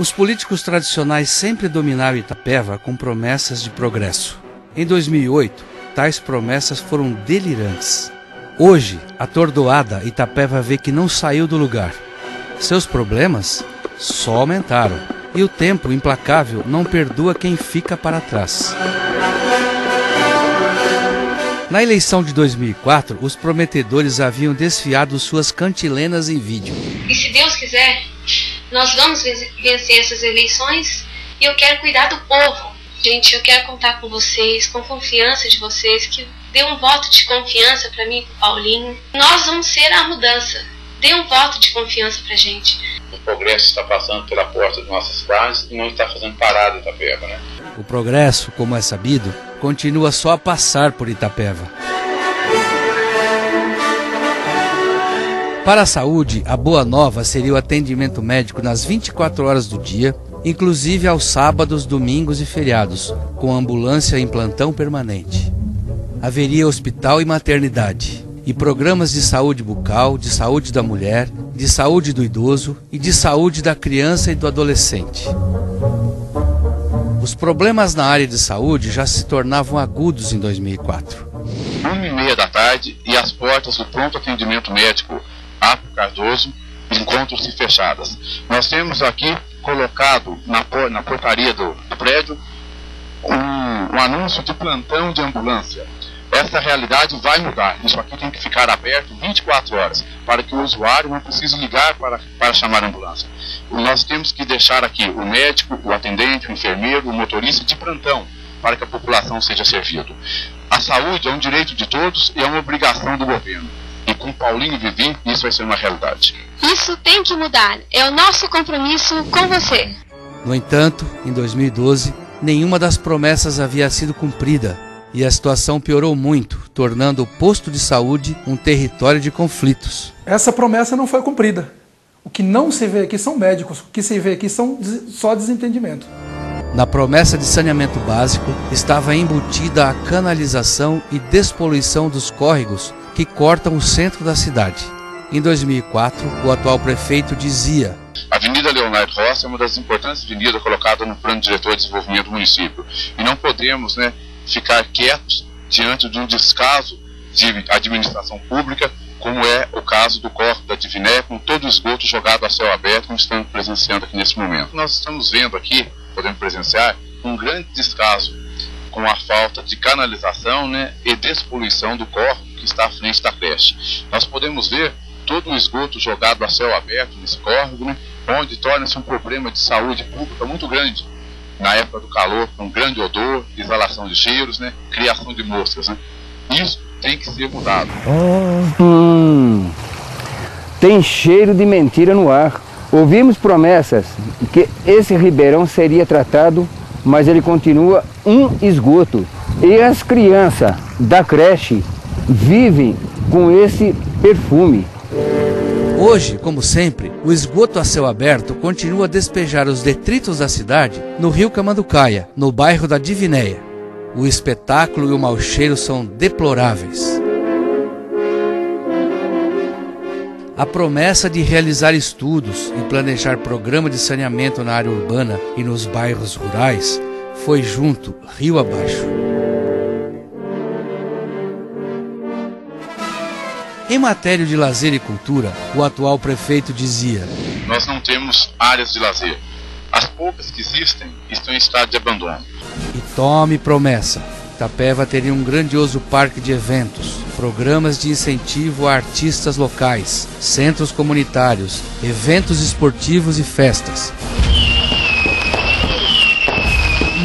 Os políticos tradicionais sempre dominaram Itapeva com promessas de progresso. Em 2008, tais promessas foram delirantes. Hoje, atordoada, Itapeva vê que não saiu do lugar. Seus problemas só aumentaram. E o tempo implacável não perdoa quem fica para trás. Na eleição de 2004, os prometedores haviam desfiado suas cantilenas em vídeo. E se Deus quiser, nós vamos vencer essas eleições e eu quero cuidar do povo. Gente, eu quero contar com vocês, com confiança de vocês, que dê um voto de confiança para mim e para o Paulinho. Nós vamos ser a mudança. Dê um voto de confiança para a gente. O progresso está passando pela porta de nossas cidades e não está fazendo parada em Itapeva, né? O progresso, como é sabido, continua só a passar por Itapeva. Para a saúde, a boa nova seria o atendimento médico nas 24 horas do dia, inclusive aos sábados, domingos e feriados, com ambulância em plantão permanente. Haveria hospital e maternidade, e programas de saúde bucal, de saúde da mulher, de saúde do idoso e de saúde da criança e do adolescente. Os problemas na área de saúde já se tornavam agudos em 2004. 1h30 da tarde e as portas do pronto atendimento médico Apio Cardoso encontram-se fechadas. Nós temos aqui colocado na portaria do prédio um anúncio de plantão de ambulância. Essa realidade vai mudar. Isso aqui tem que ficar aberto 24 horas, para que o usuário não precise ligar para chamar a ambulância. Nós temos que deixar aqui o médico, o atendente, o enfermeiro, o motorista de plantão, para que a população seja servida. A saúde é um direito de todos e é uma obrigação do governo. E com Paulinho e Vivi, isso vai ser uma realidade. Isso tem que mudar. É o nosso compromisso com você. No entanto, em 2012, nenhuma das promessas havia sido cumprida. E a situação piorou muito, tornando o posto de saúde um território de conflitos. Essa promessa não foi cumprida. O que não se vê aqui são médicos, o que se vê aqui são só desentendimento. Na promessa de saneamento básico estava embutida a canalização e despoluição dos córregos que cortam o centro da cidade. Em 2004, o atual prefeito dizia: a Avenida Leonardo Rossi é uma das importantes avenidas colocadas no Plano Diretor de Desenvolvimento do município. E não podemos, ficar quietos diante de um descaso de administração pública, como é o caso do córrego da Divinéia, com todo o esgoto jogado a céu aberto, como estamos presenciando aqui nesse momento. Nós estamos vendo aqui, podemos presenciar, um grande descaso com a falta de canalização e despoluição do córrego que está à frente da creche. Nós podemos ver todo o esgoto jogado a céu aberto nesse córrego, onde torna-se um problema de saúde pública muito grande. Na época do calor, com grande odor, exalação de cheiros, criação de moscas. Isso tem que ser mudado. Tem cheiro de mentira no ar. Ouvimos promessas que esse ribeirão seria tratado, mas ele continua um esgoto. E as crianças da creche vivem com esse perfume. Hoje, como sempre, o esgoto a céu aberto continua a despejar os detritos da cidade no rio Camanducaia, no bairro da Divinéia. O espetáculo e o mau cheiro são deploráveis. A promessa de realizar estudos e planejar programa de saneamento na área urbana e nos bairros rurais foi junto, rio abaixo. Em matéria de lazer e cultura, o atual prefeito dizia: nós não temos áreas de lazer. As poucas que existem estão em estado de abandono. E tome promessa. Itapeva teria um grandioso parque de eventos, programas de incentivo a artistas locais, centros comunitários, eventos esportivos e festas.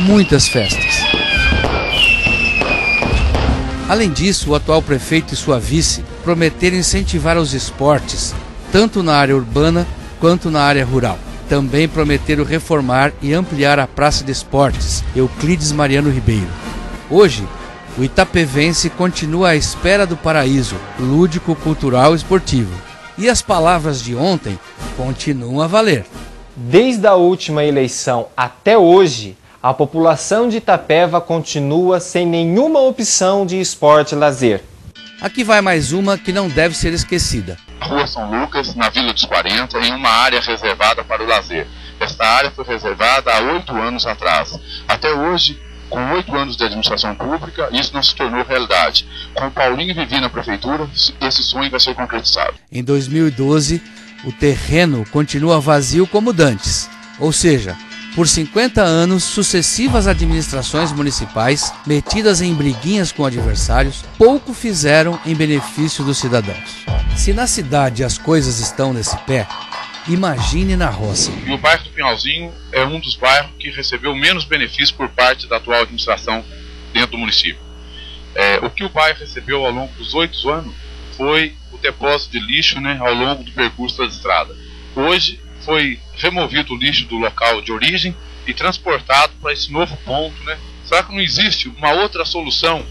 Muitas festas. Além disso, o atual prefeito e sua vice prometeram incentivar os esportes, tanto na área urbana quanto na área rural. Também prometeram reformar e ampliar a Praça de Esportes Euclides Mariano Ribeiro. Hoje, o itapevense continua à espera do paraíso lúdico, cultural e esportivo. E as palavras de ontem continuam a valer. Desde a última eleição até hoje, a população de Itapeva continua sem nenhuma opção de esporte e lazer. Aqui vai mais uma que não deve ser esquecida. Rua São Lucas, na Vila dos 40, em uma área reservada para o lazer. Essa esta área foi reservada há 8 anos atrás. Até hoje, com 8 anos de administração pública, isso não se tornou realidade. Com Paulinho e Vivi na prefeitura, esse sonho vai ser concretizado. Em 2012, o terreno continua vazio como dantes, ou seja, por 50 anos, sucessivas administrações municipais, metidas em briguinhas com adversários, pouco fizeram em benefício dos cidadãos. Se na cidade as coisas estão nesse pé, imagine na roça. E o bairro do Pinhalzinho é um dos bairros que recebeu menos benefício por parte da atual administração dentro do município. O que o bairro recebeu ao longo dos 8 anos foi o depósito de lixo, né, ao longo do percurso da estrada. Hoje foi removido o lixo do local de origem e transportado para esse novo ponto, né? Será que não existe uma outra solução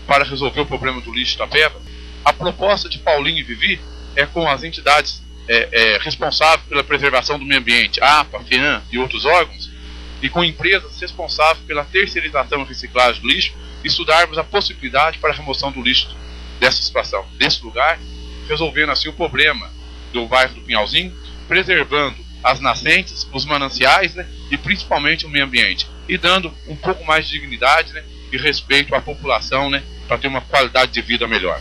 para resolver o problema do lixo de Itapeva? A proposta de Paulinho e Vivi é com as entidades responsáveis pela preservação do meio ambiente, a APA, FEAM e outros órgãos, e com empresas responsáveis pela terceirização e reciclagem do lixo, estudarmos a possibilidade para a remoção do lixo dessa situação, desse lugar, resolvendo assim o problema do bairro do Pinhalzinho, preservando as nascentes, os mananciais, né, e principalmente o meio ambiente, e dando um pouco mais de dignidade, né, e respeito à população, né, para ter uma qualidade de vida melhor.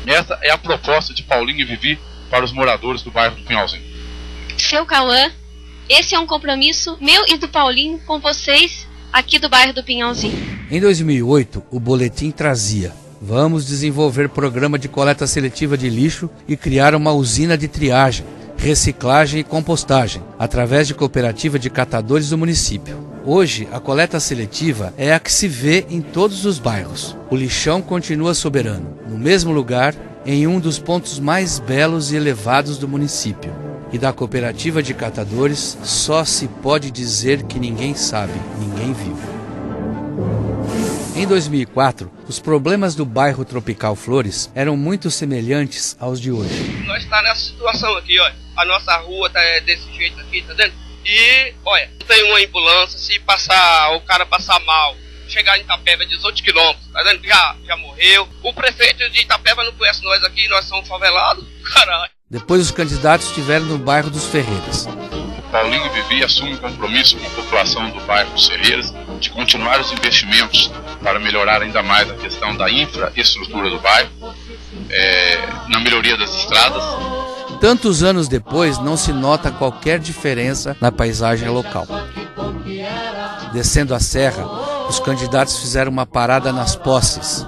Essa é a proposta de Paulinho e Vivi para os moradores do bairro do Pinhalzinho. Seu Cauã, esse é um compromisso meu e do Paulinho com vocês aqui do bairro do Pinhalzinho. Em 2008, o boletim trazia: vamos desenvolver programa de coleta seletiva de lixo e criar uma usina de triagem, reciclagem e compostagem, através de cooperativa de catadores do município. Hoje, a coleta seletiva é a que se vê em todos os bairros. O lixão continua soberano, no mesmo lugar, em um dos pontos mais belos e elevados do município. E da cooperativa de catadores, só se pode dizer que ninguém sabe, ninguém viu. Em 2004, os problemas do bairro Tropical Flores eram muito semelhantes aos de hoje. Nós estamos nessa situação aqui, olha. A nossa rua tá desse jeito aqui, tá vendo? E, olha, tem uma ambulância, se passar, o cara passar mal, chegar em Itapeva 18 quilômetros, tá vendo? Já morreu. O prefeito de Itapeva não conhece nós aqui, nós somos favelados, caralho. Depois os candidatos estiveram no bairro dos Ferreiras. Paulinho e Vivi assumem um compromisso com a população do bairro dos Ferreiras de continuar os investimentos para melhorar ainda mais a questão da infraestrutura do bairro, na melhoria das estradas. Tantos anos depois, não se nota qualquer diferença na paisagem local. Descendo a serra, os candidatos fizeram uma parada nas posses.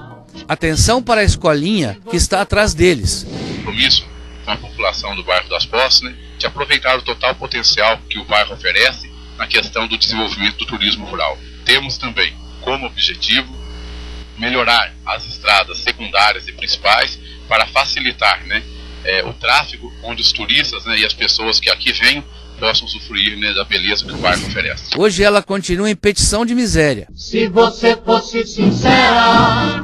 Atenção para a escolinha que está atrás deles. Compromisso com a população do bairro das Posses, né, de aproveitar o total potencial que o bairro oferece na questão do desenvolvimento do turismo rural. Temos também como objetivo melhorar as estradas secundárias e principais para facilitar, né, o tráfego, onde os turistas, né, e as pessoas que aqui vêm possam usufruir, né, da beleza que o bairro oferece. Hoje ela continua em petição de miséria. Se você fosse sincera,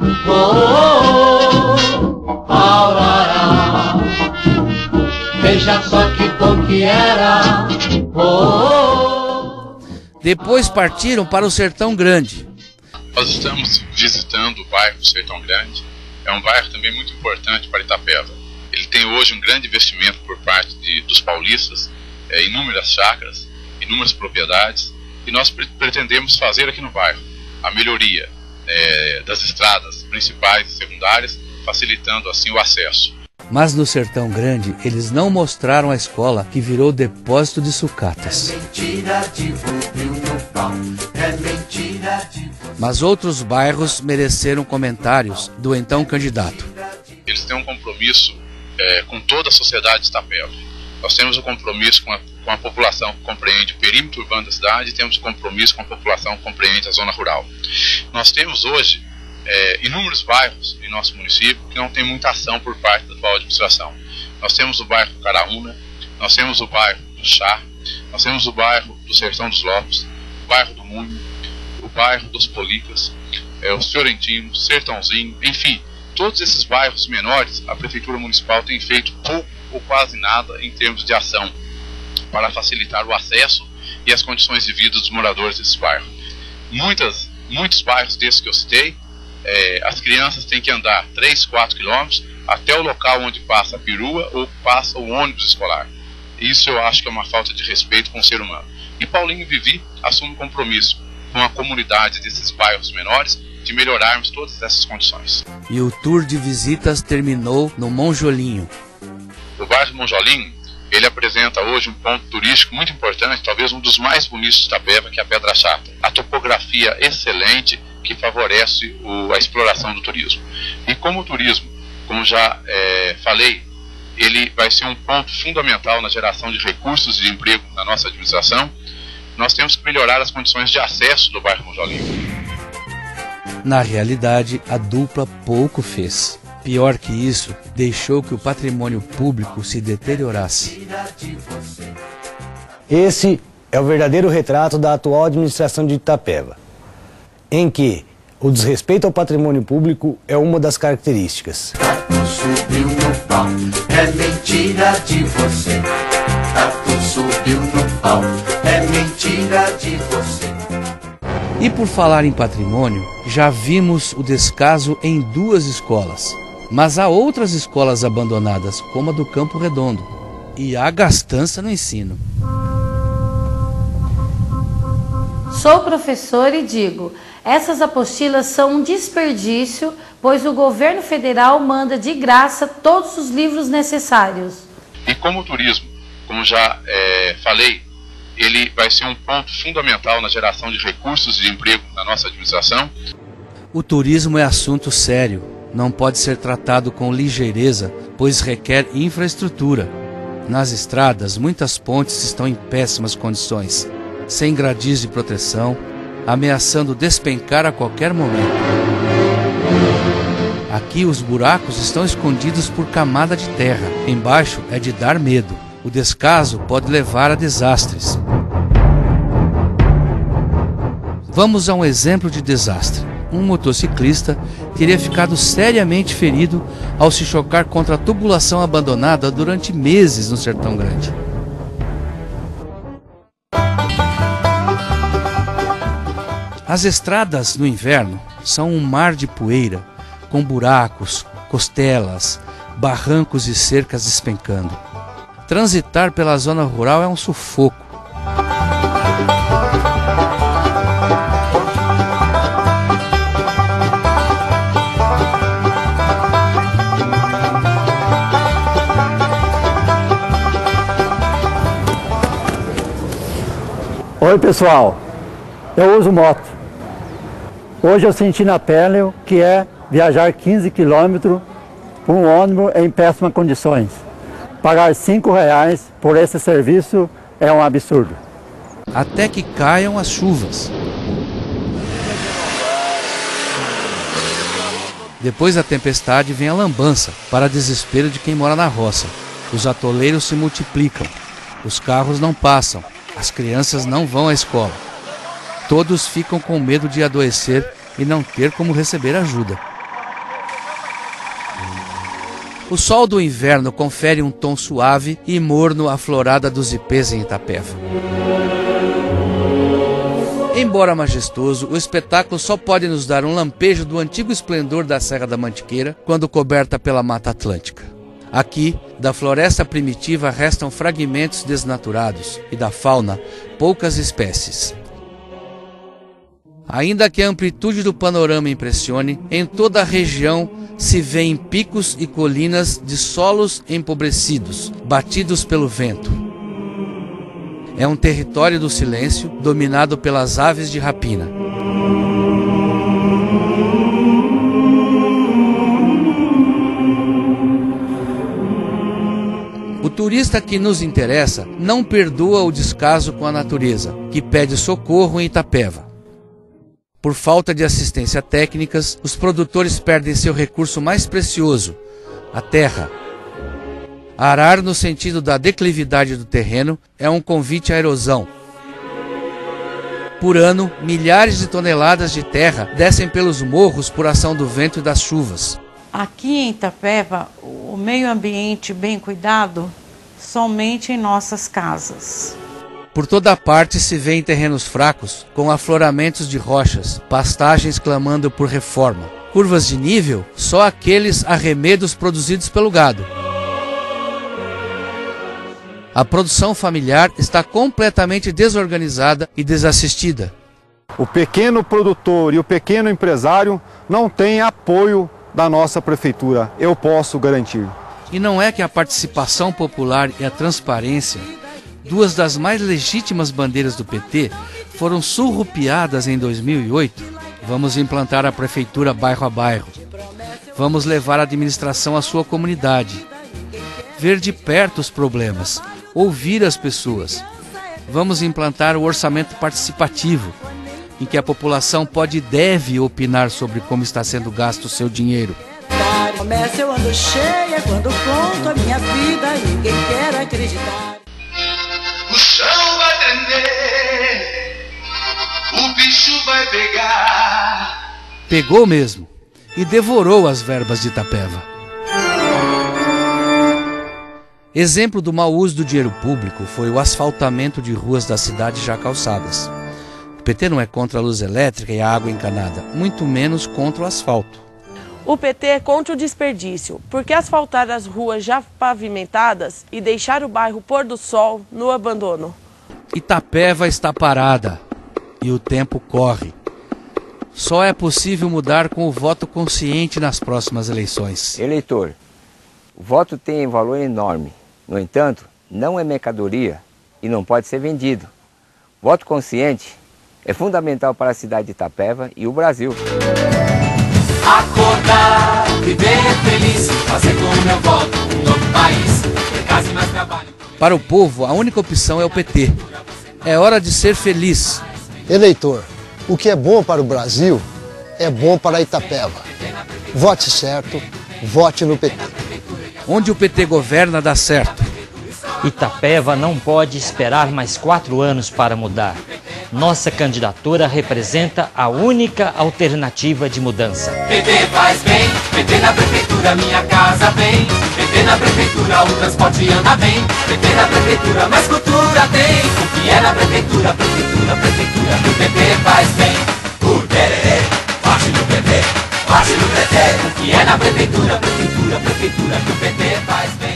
Aurora, veja só que bom que era. Depois partiram para o Sertão Grande. Nós estamos visitando o bairro do Sertão Grande. É um bairro também muito importante para Itapeva. Ele tem hoje um grande investimento por parte dos paulistas, inúmeras chácaras, inúmeras propriedades, e nós pretendemos fazer aqui no bairro a melhoria das estradas principais e secundárias, facilitando assim o acesso. Mas no Sertão Grande, eles não mostraram a escola que virou depósito de sucatas. Mas outros bairros mereceram comentários do então candidato. Eles têm um compromisso com toda a sociedade de Itapeva. Nós temos um compromisso com a população que compreende o perímetro urbano da cidade e temos um compromisso com a população que compreende a zona rural. Nós temos hoje inúmeros bairros em nosso município que não tem muita ação por parte da atual administração. Nós temos o bairro do Caraúna, nós temos o bairro do Chá, nós temos o bairro do Sertão dos Lopes, o bairro do Munho, o bairro dos Policas, os Fiorentinos, Sertãozinho, enfim, todos esses bairros menores a Prefeitura Municipal tem feito pouco ou quase nada em termos de ação para facilitar o acesso e as condições de vida dos moradores desses bairros. Muitos bairros desses que eu citei, as crianças têm que andar 3, 4 quilômetros até o local onde passa a perua ou passa o ônibus escolar. Isso eu acho que é uma falta de respeito com o ser humano. E Paulinho e Vivi assumem compromisso com a comunidade desses bairros menores de melhorarmos todas essas condições. E o tour de visitas terminou no Monjolinho. O bairro Monjolinho, ele apresenta hoje um ponto turístico muito importante, talvez um dos mais bonitos de Itapeva, que é a Pedra Chata. A topografia excelente que favorece a exploração do turismo. E como o turismo, como já falei, ele vai ser um ponto fundamental na geração de recursos de emprego na nossa administração, nós temos que melhorar as condições de acesso do bairro Monjolinho. Na realidade, a dupla pouco fez. Pior que isso, deixou que o patrimônio público se deteriorasse. Esse é o verdadeiro retrato da atual administração de Itapeva, em que o desrespeito ao patrimônio público é uma das características. Tatu subiu no pau, é mentira de você. Tatu subiu no pau, é mentira de você. E por falar em patrimônio, já vimos o descaso em 2 escolas. Mas há outras escolas abandonadas, como a do Campo Redondo. E há gastança no ensino. Sou professor e digo, essas apostilas são um desperdício, pois o governo federal manda de graça todos os livros necessários. E como o turismo, como já falei, ele vai ser um ponto fundamental na geração de recursos de emprego na nossa administração. O turismo é assunto sério, não pode ser tratado com ligeireza, pois requer infraestrutura. Nas estradas, muitas pontes estão em péssimas condições, sem gradis de proteção, ameaçando despencar a qualquer momento. Aqui os buracos estão escondidos por camada de terra. Embaixo é de dar medo. O descaso pode levar a desastres. Vamos a um exemplo de desastre. Um motociclista teria ficado seriamente ferido ao se chocar contra a tubulação abandonada durante meses no Sertão Grande. As estradas no inverno são um mar de poeira, com buracos, costelas, barrancos e cercas despencando. Transitar pela zona rural é um sufoco. Oi pessoal, eu uso moto. Hoje eu senti na pele o que é viajar 15 km por um ônibus em péssimas condições. Pagar R$5 por esse serviço é um absurdo. Até que caiam as chuvas. Depois da tempestade vem a lambança, para desespero de quem mora na roça. Os atoleiros se multiplicam, os carros não passam, as crianças não vão à escola. Todos ficam com medo de adoecer e não ter como receber ajuda. O sol do inverno confere um tom suave e morno à florada dos ipês em Itapeva. Embora majestoso, o espetáculo só pode nos dar um lampejo do antigo esplendor da Serra da Mantiqueira quando coberta pela Mata Atlântica. Aqui, da floresta primitiva restam fragmentos desnaturados e da fauna, poucas espécies. Ainda que a amplitude do panorama impressione, em toda a região se vêem picos e colinas de solos empobrecidos, batidos pelo vento. É um território do silêncio, dominado pelas aves de rapina. O turista que nos interessa não perdoa o descaso com a natureza, que pede socorro em Itapeva. Por falta de assistência técnicas, os produtores perdem seu recurso mais precioso, a terra. Arar no sentido da declividade do terreno é um convite à erosão. Por ano, milhares de toneladas de terra descem pelos morros por ação do vento e das chuvas. Aqui em Itapeva, o meio ambiente bem cuidado somente em nossas casas. Por toda parte se vêem terrenos fracos, com afloramentos de rochas, pastagens clamando por reforma. Curvas de nível, só aqueles arremedos produzidos pelo gado. A produção familiar está completamente desorganizada e desassistida. O pequeno produtor e o pequeno empresário não têm apoio da nossa prefeitura, eu posso garantir. E não é que a participação popular e a transparência, duas das mais legítimas bandeiras do PT, foram surrupiadas em 2008? Vamos implantar a prefeitura bairro a bairro. Vamos levar a administração à sua comunidade. Ver de perto os problemas, ouvir as pessoas. Vamos implantar o orçamento participativo, em que a população pode e deve opinar sobre como está sendo gasto o seu dinheiro. Começa, eu ando cheia, quando conto a minha vida, ninguém quer acreditar. O chão vai tremer, o bicho vai pegar. Pegou mesmo e devorou as verbas de Itapeva. Exemplo do mau uso do dinheiro público foi o asfaltamento de ruas da cidade já calçadas. O PT não é contra a luz elétrica e a água encanada, muito menos contra o asfalto. O PT é contra o desperdício, porque asfaltar as ruas já pavimentadas e deixar o bairro Pôr do Sol no abandono. Itapeva está parada e o tempo corre. Só é possível mudar com o voto consciente nas próximas eleições. Eleitor, o voto tem valor enorme. No entanto, não é mercadoria e não pode ser vendido. Voto consciente é fundamental para a cidade de Itapeva e o Brasil. Acordar, viver feliz, fazer com o meu voto um novo país, ter casa e mais trabalho. Para o povo, a única opção é o PT. É hora de ser feliz. Eleitor, o que é bom para o Brasil é bom para Itapeva. Vote certo, vote no PT. Onde o PT governa, dá certo. Itapeva não pode esperar mais 4 anos para mudar. Nossa candidatura representa a única alternativa de mudança. PT faz bem, PT na prefeitura, minha casa vem. PT na prefeitura, o transporte anda bem. PT na prefeitura, mais cultura tem. O que é na prefeitura, prefeitura, prefeitura, o PT faz bem. O tererê, vote no PT, vote no PT. O que é na prefeitura, prefeitura, prefeitura, o PT faz bem.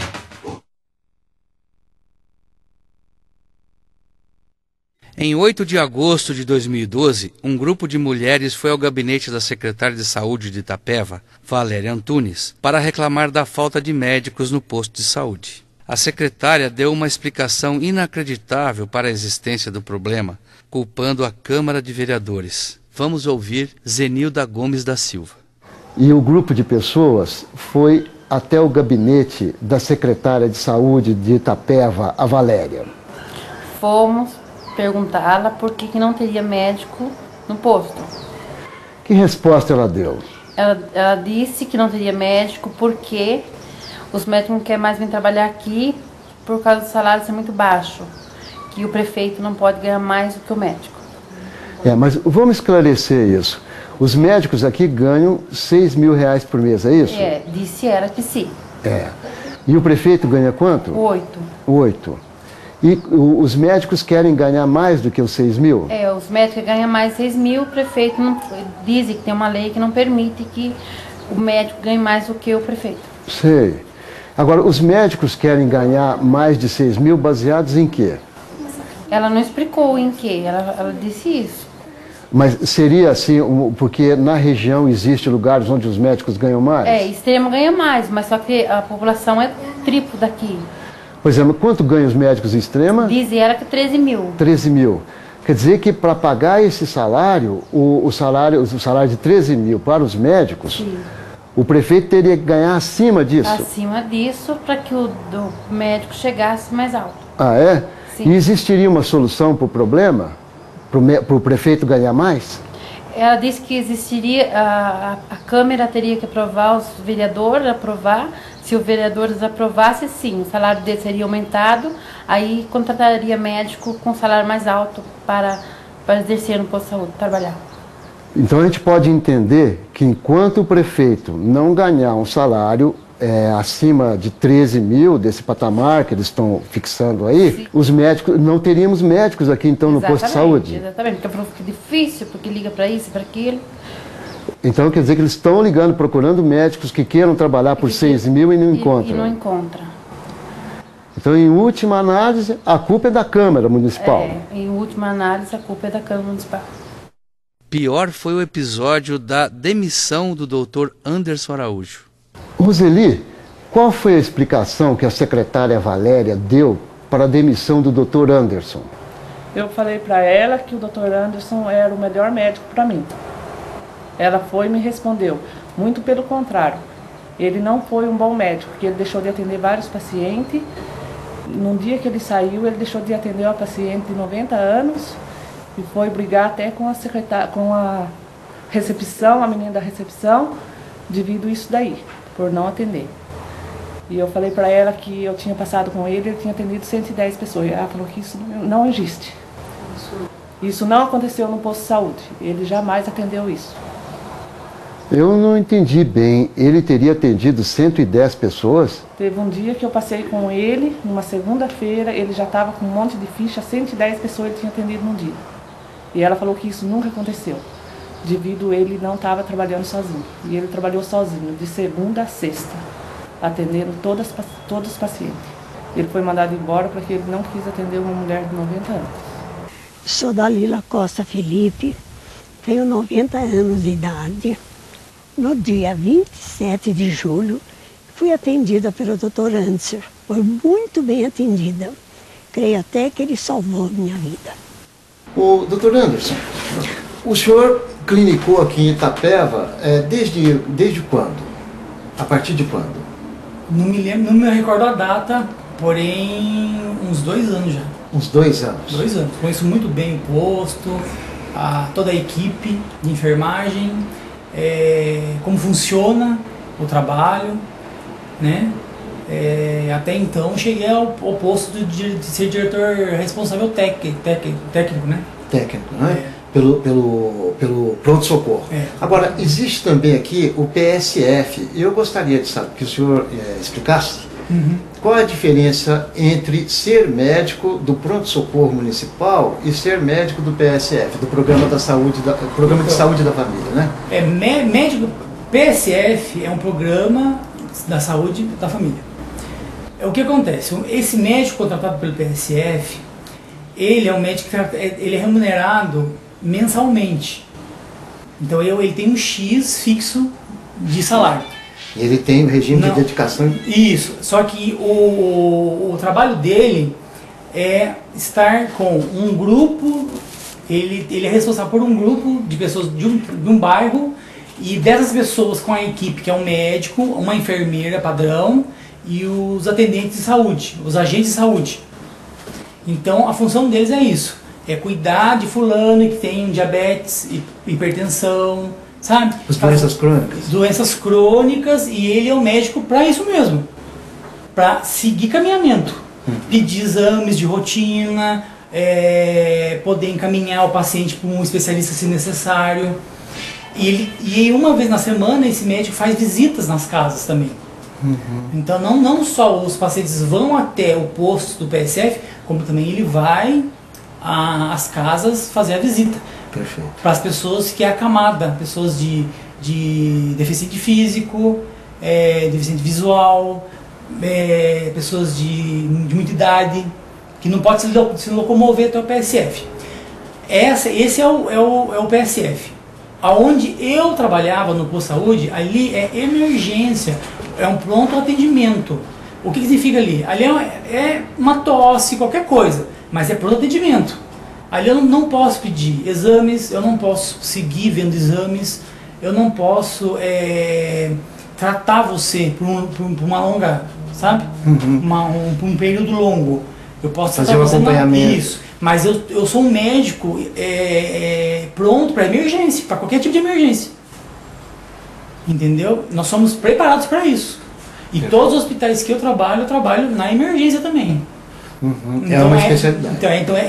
Em 8 de agosto de 2012, um grupo de mulheres foi ao gabinete da secretária de saúde de Itapeva, Valéria Antunes, para reclamar da falta de médicos no posto de saúde. A secretária deu uma explicação inacreditável para a existência do problema, culpando a Câmara de Vereadores. Vamos ouvir Zenilda Gomes da Silva. E o grupo de pessoas foi até o gabinete da secretária de saúde de Itapeva, a Valéria. Fomos perguntá-la por que não teria médico no posto. Que resposta ela deu? Ela disse que não teria médico porque os médicos não querem mais vir trabalhar aqui por causa do salário ser muito baixo, que o prefeito não pode ganhar mais do que o médico. Mas vamos esclarecer isso. Os médicos aqui ganham R$6.000 por mês, é isso? Disse ela que sim. E o prefeito ganha quanto? 8. E os médicos querem ganhar mais do que os 6 mil? Os médicos ganham mais 6 mil, o prefeito não, dizem que tem uma lei que não permite que o médico ganhe mais do que o prefeito. Sei. Agora, os médicos querem ganhar mais de 6 mil baseados em quê? Ela não explicou em quê, ela disse isso. Mas seria assim, porque na região existe lugares onde os médicos ganham mais? Extremo ganha mais, mas só que a população é triplo daqui. Pois mas quanto ganham os médicos em Extrema? Diz ela que 13 mil. 13 mil. Quer dizer que para pagar esse salário, o salário de 13 mil para os médicos, sim, o prefeito teria que ganhar acima disso? Acima disso, para que o do médico chegasse mais alto. Ah, é? Sim. E existiria uma solução para o problema? Para o prefeito ganhar mais? Ela disse que existiria, a Câmara teria que aprovar, os vereadores aprovar. Se os vereadores aprovassem, sim, o salário dele seria aumentado, aí contrataria médico com salário mais alto para exercer no posto de saúde, trabalhar. Então a gente pode entender que enquanto o prefeito não ganhar um salário acima de 13 mil, desse patamar que eles estão fixando aí, sim, os médicos, não teríamos médicos aqui então no posto de saúde. Exatamente, porque fica difícil, porque liga para isso, para aquilo. Então quer dizer que eles estão ligando, procurando médicos que queiram trabalhar por 6 mil e não encontram. E não encontra. Então, em última análise, a culpa é da Câmara Municipal. Em última análise, a culpa é da Câmara Municipal. Pior foi o episódio da demissão do Dr. Anderson Araújo. Roseli, qual foi a explicação que a secretária Valéria deu para a demissão do Dr. Anderson? Eu falei para ela que o Dr. Anderson era o melhor médico para mim. Ela foi e me respondeu, muito pelo contrário. Ele não foi um bom médico, porque ele deixou de atender vários pacientes. Num dia que ele saiu, ele deixou de atender uma paciente de 90 anos e foi brigar até com a secretária, com a recepção, a menina da recepção, devido a isso daí, por não atender. E eu falei para ela que eu tinha passado com ele tinha atendido 110 pessoas. E ela falou que isso não existe. Isso não aconteceu no posto de saúde. Ele jamais atendeu isso. Eu não entendi bem. Ele teria atendido 110 pessoas? Teve um dia que eu passei com ele, numa segunda-feira, ele já estava com um monte de ficha, 110 pessoas ele tinha atendido num dia. E ela falou que isso nunca aconteceu, devido a ele não estava trabalhando sozinho. E ele trabalhou sozinho, de segunda a sexta, atendendo todos os pacientes. Ele foi mandado embora porque ele não quis atender uma mulher de 90 anos. Sou Dalila Costa Felipe, tenho 90 anos de idade. No dia 27 de julho, fui atendida pelo Dr. Anderson. Foi muito bem atendida. Creio até que ele salvou minha vida. O Dr. Anderson, o senhor clinicou aqui em Itapeva desde quando? A partir de quando? Não me lembro, não me recordo a data, porém uns 2 anos já. Uns 2 anos? 2 anos. Conheço muito bem o posto, toda a equipe de enfermagem, como funciona o trabalho, né? Até então cheguei ao posto de ser diretor responsável técnico, né? Técnico, né? Pelo pronto-socorro. Agora, existe também aqui o PSF. Eu gostaria de saber que o senhor explicasse qual a diferença entre ser médico do pronto-socorro municipal e ser médico do PSF, do Programa de Saúde da Família, né? Médico PSF é um programa da saúde da família. O que acontece? Esse médico contratado pelo PSF, ele é um médico que ele é remunerado mensalmente. Então ele tem um X fixo de salário. Ele tem um regime de dedicação? Isso, só que o trabalho dele é estar com um grupo, ele é responsável por um grupo de pessoas de um bairro, e dessas pessoas com a equipe, que é um médico, uma enfermeira padrão e os atendentes de saúde, os agentes de saúde. Então a função deles é isso, é cuidar de fulano que tem diabetes, hipertensão, sabe? As doenças crônicas. Doenças crônicas, e ele é o médico para isso mesmo, para seguir caminhamento, pedir exames de rotina, poder encaminhar o paciente para um especialista se necessário. E uma vez na semana esse médico faz visitas nas casas também. Então não só os pacientes vão até o posto do PSF, como também ele vai às casas fazer a visita. Perfeito. Para as pessoas que é acamada, pessoas de deficiente físico, deficiente visual, pessoas de muita idade, que não pode se locomover até o PSF. Esse é o PSF. Aonde eu trabalhava no posto de saúde, ali é emergência, é um pronto atendimento. O que significa ali? Ali é uma tosse, qualquer coisa, mas é pronto atendimento. Ali eu não posso pedir exames, eu não posso seguir vendo exames, eu não posso tratar você por uma longa, sabe? Por um período longo. Eu posso fazer um acompanhamento. Isso. Mas eu sou um médico pronto para emergência, para qualquer tipo de emergência. Entendeu? Nós somos preparados para isso. E todos os hospitais que eu trabalho na emergência também. É uma especialidade.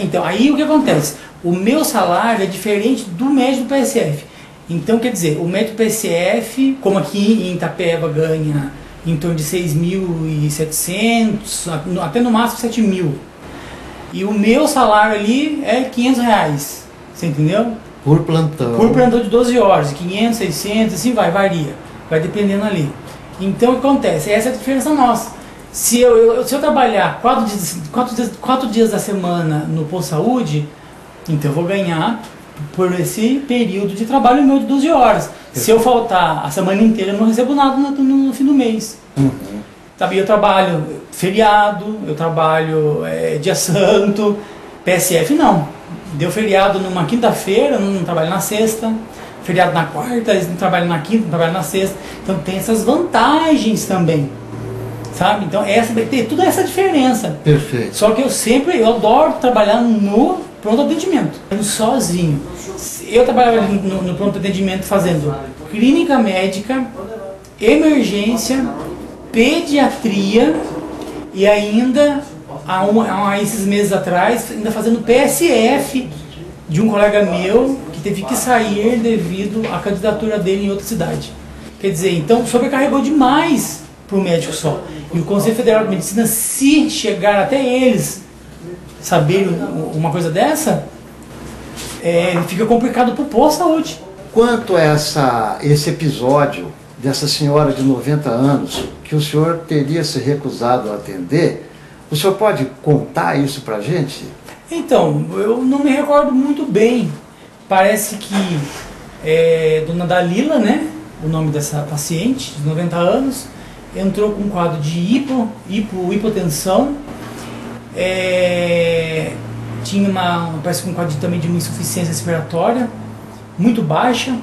Então, aí o que acontece? O meu salário é diferente do médico do PSF. Então, quer dizer, o médico do PSF, como aqui em Itapeva ganha em torno de 6.700, até no máximo 7.000. E o meu salário ali é R$500, você entendeu? Por plantão. Por plantão de 12 horas, 500, 600, assim varia. Vai dependendo ali. Então o que acontece? Essa é a diferença nossa. Se eu trabalhar 4 dias da semana no posto de saúde, então eu vou ganhar por esse período de trabalho meu de 12 horas. Se eu faltar a semana inteira, eu não recebo nada no fim do mês. Sabe, eu trabalho feriado, eu trabalho dia santo, PSF não. Deu feriado numa quinta-feira, não trabalho na sexta. Feriado na quarta, não trabalho na quinta, não trabalho na sexta. Então tem essas vantagens também. Sabe? Então tem toda essa diferença. Perfeito. Só que eu adoro trabalhar no pronto atendimento, sozinho. Eu trabalhava no pronto atendimento fazendo clínica médica, emergência, pediatria e ainda, há esses meses atrás, ainda fazendo PSF de um colega meu que teve que sair devido à candidatura dele em outra cidade. Quer dizer, então sobrecarregou demais para o médico só. E o Conselho Federal de Medicina, se chegar até eles saberem uma coisa dessa, fica complicado para o posto de saúde. Quanto a esse episódio dessa senhora de 90 anos, que o senhor teria se recusado a atender, o senhor pode contar isso para a gente? Então, eu não me recordo muito bem. Parece que Dona Dalila, né, o nome dessa paciente, de 90 anos, entrou com um quadro de hipotensão, tinha parece que um quadro também de uma insuficiência respiratória muito baixa.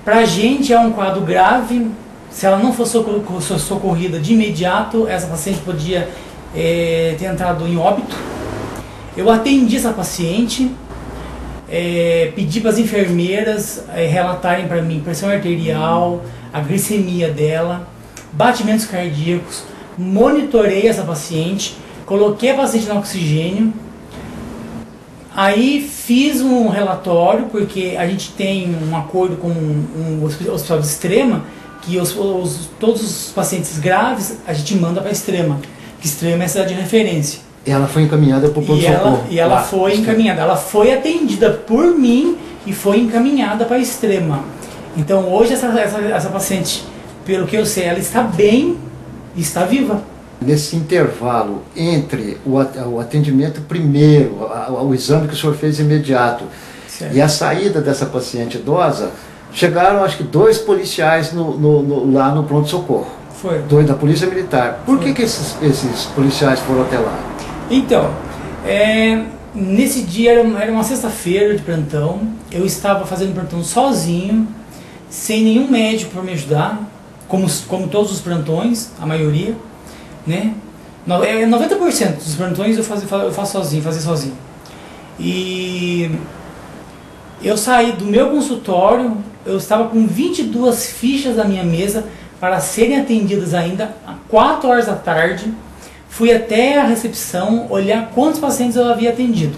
Pra gente é um quadro grave. Se ela não fosse socorrida de imediato, essa paciente podia ter entrado em óbito. Eu atendi essa paciente, pedi para as enfermeiras relatarem para mim pressão arterial, a glicemia dela, batimentos cardíacos, monitorei essa paciente, coloquei a paciente no oxigênio, aí fiz um relatório, porque a gente tem um acordo com um hospital de Extrema, que todos os pacientes graves a gente manda para Extrema, que Extrema é a cidade de referência. Ela foi encaminhada para o pronto-socorro. E ela foi encaminhada, ela foi atendida por mim e foi encaminhada para Extrema. Então hoje essa paciente, pelo que eu sei, ela está bem e está viva. Nesse intervalo entre o atendimento primeiro, o exame que o senhor fez imediato, certo, e a saída dessa paciente idosa, chegaram acho que 2 policiais lá no pronto-socorro. Foi. 2 da Polícia Militar. Por que esses policiais foram até lá? Então, nesse dia era uma sexta-feira de plantão, eu estava fazendo plantão sozinho, sem nenhum médico para me ajudar, como todos os plantões, a maioria, né? 90% dos plantões eu faço sozinho, fazia sozinho. E eu saí do meu consultório, eu estava com 22 fichas na minha mesa para serem atendidas ainda às 4 horas da tarde. Fui até a recepção olhar quantos pacientes eu havia atendido.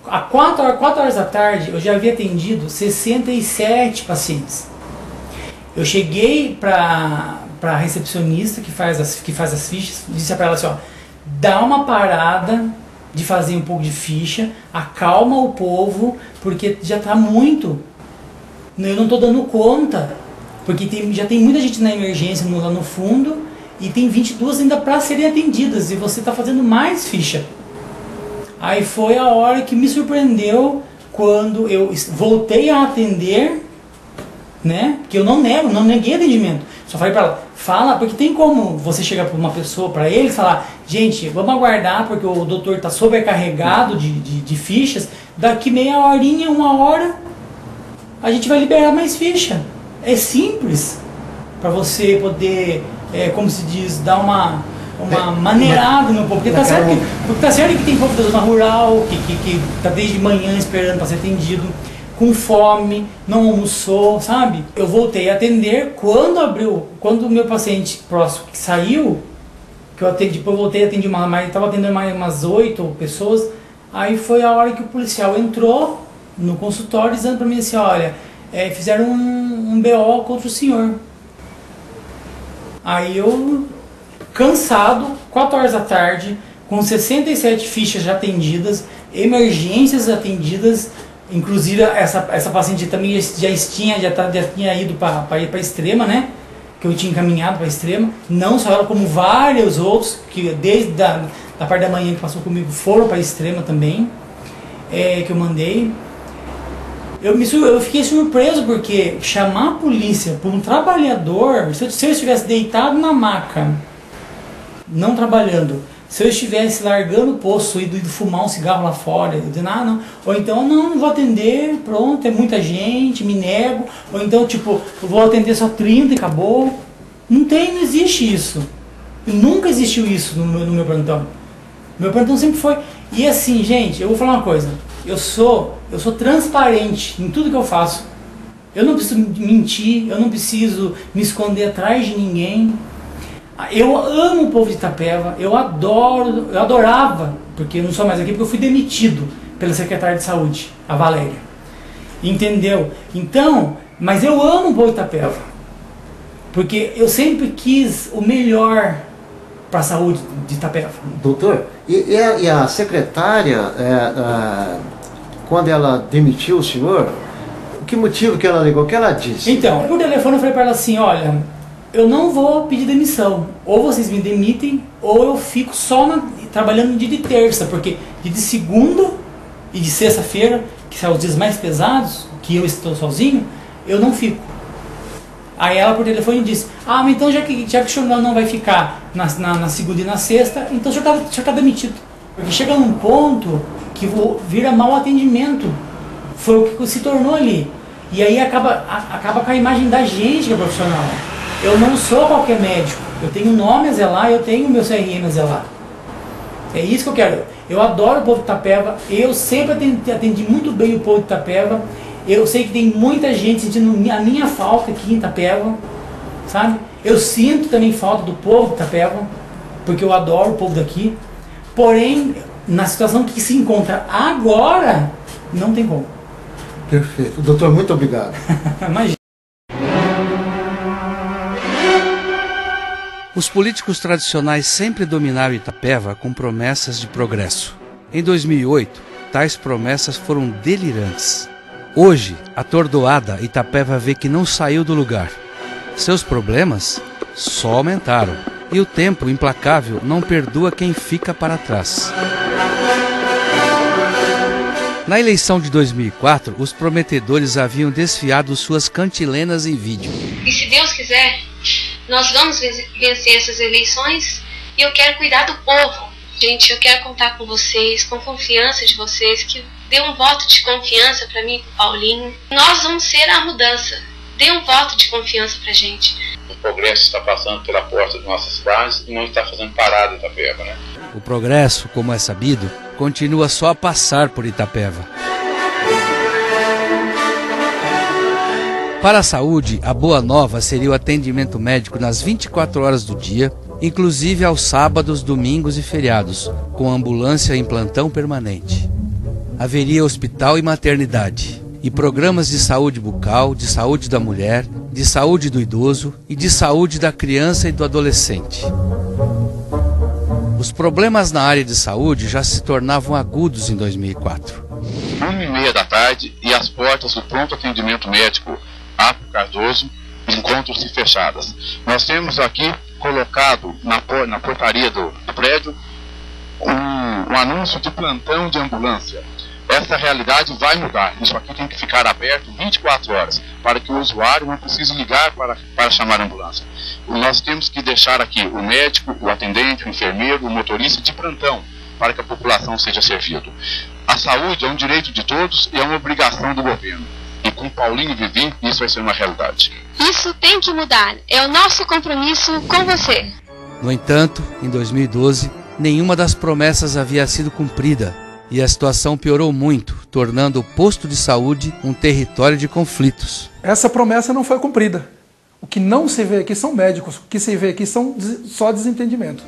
Às 4 horas da tarde eu já havia atendido 67 pacientes. Eu cheguei para a recepcionista que faz as fichas, disse para ela assim, ó, dá uma parada de fazer um pouco de ficha, acalma o povo, porque já está muito, eu não estou dando conta, porque já tem muita gente na emergência lá no fundo, e tem 22 ainda para serem atendidas, e você está fazendo mais ficha. Aí foi a hora que me surpreendeu, quando eu voltei a atender, né? Porque eu não neguei atendimento. Só falei para ela, fala, porque tem como você chegar para uma pessoa, para eles, falar, gente, vamos aguardar, porque o doutor está sobrecarregado de fichas, daqui meia horinha, 1 hora, a gente vai liberar mais ficha. É simples, para você poder, como se diz, dar uma maneirada no povo. Porque tá certo que tem povo da zona rural, que tá desde manhã esperando para ser atendido, com fome, não almoçou, sabe? Eu voltei a atender quando o meu paciente próximo que saiu, que eu atendi, depois eu voltei a atender estava atendendo mais umas 8 pessoas, aí foi a hora que o policial entrou no consultório dizendo para mim assim, olha, fizeram um BO contra o senhor. Aí eu, cansado, 4 horas da tarde, com 67 fichas já atendidas, emergências atendidas, inclusive essa paciente também já tinha ido para ir para Extrema, né? que eu tinha encaminhado para a Extrema, não só ela, como vários outros, que desde a parte da manhã que passou comigo foram para a Extrema também, que eu mandei. Eu fiquei surpreso porque chamar a polícia por um trabalhador, se eu estivesse deitado na maca, não trabalhando, se eu estivesse largando o poço e indo fumar um cigarro lá fora, dizendo, não, ou então, não vou atender, pronto, é muita gente, me nego, ou então, tipo, eu vou atender só 30 e acabou. Não existe isso. Nunca existiu isso no meu plantão. Meu plantão sempre foi. E assim, gente, eu vou falar uma coisa. Eu sou transparente em tudo que eu faço. Eu não preciso mentir, eu não preciso me esconder atrás de ninguém. Eu amo o povo de Itapeva, eu adorava, porque eu não sou mais aqui, porque eu fui demitido pela secretária de saúde, a Valéria. Entendeu? Então, mas eu amo o povo de Itapeva, porque eu sempre quis o melhor para a saúde de Itapeva. Doutor, e a secretária, quando ela demitiu o senhor, que motivo que ela alegou? O que ela disse? Então, por telefone eu falei para ela assim, olha, eu não vou pedir demissão, ou vocês me demitem, ou eu fico só trabalhando no dia de terça, porque dia de segunda e de sexta-feira, que são os dias mais pesados, que eu estou sozinho, eu não fico. Aí ela por telefone disse, mas então já que o senhor não vai ficar na segunda e na sexta, então o senhor está demitido. Porque chega num ponto que vira mau atendimento, foi o que se tornou ali. E aí acaba com a imagem da gente que é profissional. Eu não sou qualquer médico, eu tenho um nome a zelar, eu tenho o meu CRM a zelar. É isso que eu quero. Eu adoro o povo de Itapeva, eu sempre atendi muito bem o povo de Itapeva. Eu sei que tem muita gente sentindo a minha falta aqui em Itapeva, sabe? Eu sinto também falta do povo de Itapeva, porque eu adoro o povo daqui. Porém, na situação que se encontra agora, não tem como. Perfeito. Doutor, muito obrigado. Imagina. Os políticos tradicionais sempre dominaram Itapeva com promessas de progresso. Em 2008, tais promessas foram delirantes. Hoje, atordoada, Itapeva vê que não saiu do lugar. Seus problemas só aumentaram. E o tempo implacável não perdoa quem fica para trás. Na eleição de 2004, os prometedores haviam desfiado suas cantilenas em vídeo. E se Deus quiser, nós vamos vencer essas eleições e eu quero cuidar do povo. Gente, eu quero contar com vocês, com confiança de vocês, que dê um voto de confiança para mim e para o Paulinho. Nós vamos ser a mudança. Dê um voto de confiança para gente. O progresso está passando pela porta de nossas cidades e não está fazendo parada em Itapeva, né? O progresso, como é sabido, continua só a passar por Itapeva. Para a saúde, a boa nova seria o atendimento médico nas 24 horas do dia, inclusive aos sábados, domingos e feriados, com ambulância em plantão permanente. Haveria hospital e maternidade, e programas de saúde bucal, de saúde da mulher, de saúde do idoso e de saúde da criança e do adolescente. Os problemas na área de saúde já se tornavam agudos em 2004. 1h30 da tarde e as portas do pronto atendimento médico Apio Cardoso encontram-se fechadas. Nós temos aqui colocado na portaria do prédio um anúncio de plantão de ambulância. Essa realidade vai mudar. Isso aqui tem que ficar aberto 24 horas, para que o usuário não precise ligar para chamar a ambulância. Nós temos que deixar aqui o médico, o atendente, o enfermeiro, o motorista de plantão, para que a população seja servida. A saúde é um direito de todos e é uma obrigação do governo. E com Paulinho e Vivi, isso vai ser uma realidade. Isso tem que mudar. É o nosso compromisso com você. No entanto, em 2012, nenhuma das promessas havia sido cumprida. E a situação piorou muito, tornando o posto de saúde um território de conflitos. Essa promessa não foi cumprida. O que não se vê aqui são médicos, o que se vê aqui são só desentendimento.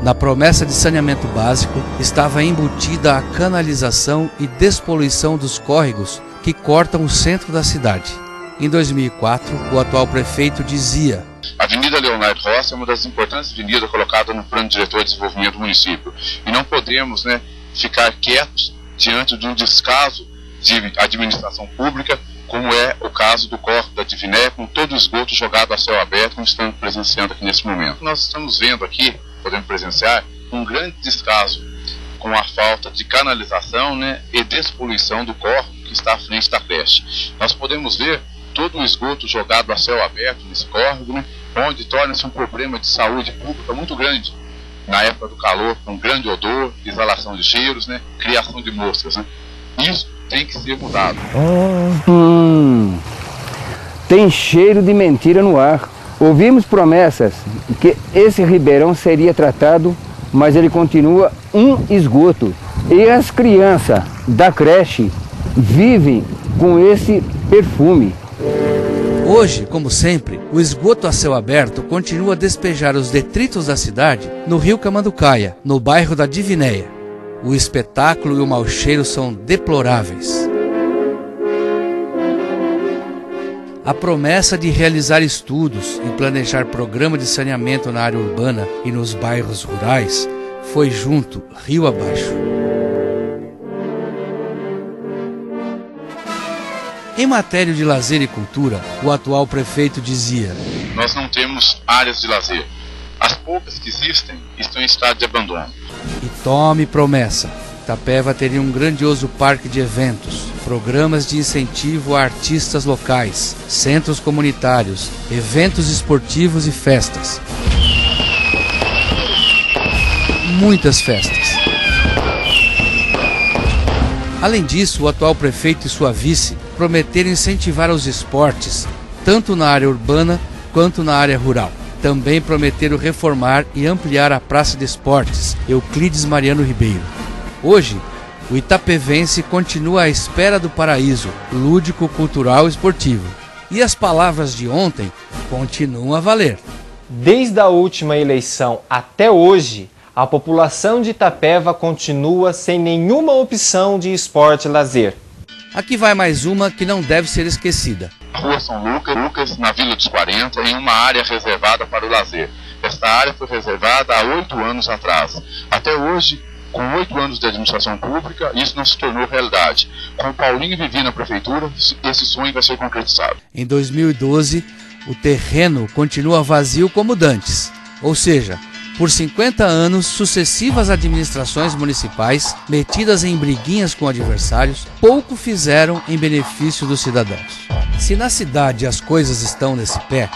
Na promessa de saneamento básico estava embutida a canalização e despoluição dos córregos que cortam o centro da cidade. Em 2004, o atual prefeito dizia: a Avenida Leonardo Rossi é uma das importantes avenidas colocadas no Plano Diretor de Desenvolvimento do município. E não podemos, ficar quietos diante de um descaso de administração pública como é o caso do córrego da Divinéia, com todo o esgoto jogado a céu aberto, como estamos presenciando aqui nesse momento. Nós estamos vendo aqui, podemos presenciar, um grande descaso com a falta de canalização, né, e despoluição do córrego que está à frente da creche. Nós podemos ver todo o esgoto jogado a céu aberto nesse córrego, né, onde torna-se um problema de saúde pública muito grande. Na época do calor, com grande odor, exalação de cheiros, né, criação de moscas. Né. Isso tem que ser mudado. Tem cheiro de mentira no ar. Ouvimos promessas que esse ribeirão seria tratado, mas ele continua um esgoto. E as crianças da creche vivem com esse perfume. Hoje, como sempre, o esgoto a céu aberto continua a despejar os detritos da cidade no rio Camanducaia, no bairro da Divinéia. O espetáculo e o mau cheiro são deploráveis. A promessa de realizar estudos e planejar programa de saneamento na área urbana e nos bairros rurais foi junto, rio abaixo. Em matéria de lazer e cultura, o atual prefeito dizia: nós não temos áreas de lazer. As poucas que existem estão em estado de abandono. E tome promessa. Itapeva teria um grandioso parque de eventos, programas de incentivo a artistas locais, centros comunitários, eventos esportivos e festas. Muitas festas. Além disso, o atual prefeito e sua vice prometeram incentivar os esportes, tanto na área urbana quanto na área rural. Também prometeram reformar e ampliar a Praça de Esportes Euclides Mariano Ribeiro. Hoje, o itapevense continua à espera do paraíso lúdico, cultural e esportivo. E as palavras de ontem continuam a valer. Desde a última eleição até hoje, a população de Itapeva continua sem nenhuma opção de esporte e lazer. Aqui vai mais uma que não deve ser esquecida. A Rua São Lucas, na Vila dos 40, em uma área reservada para o lazer. Esta área foi reservada há 8 anos atrás. Até hoje, com 8 anos de administração pública, isso não se tornou realidade. Com o Paulinho Vivi na prefeitura, esse sonho vai ser concretizado. Em 2012, o terreno continua vazio como dantes. Ou seja, por 50 anos, sucessivas administrações municipais, metidas em briguinhas com adversários, pouco fizeram em benefício dos cidadãos. Se na cidade as coisas estão nesse pé,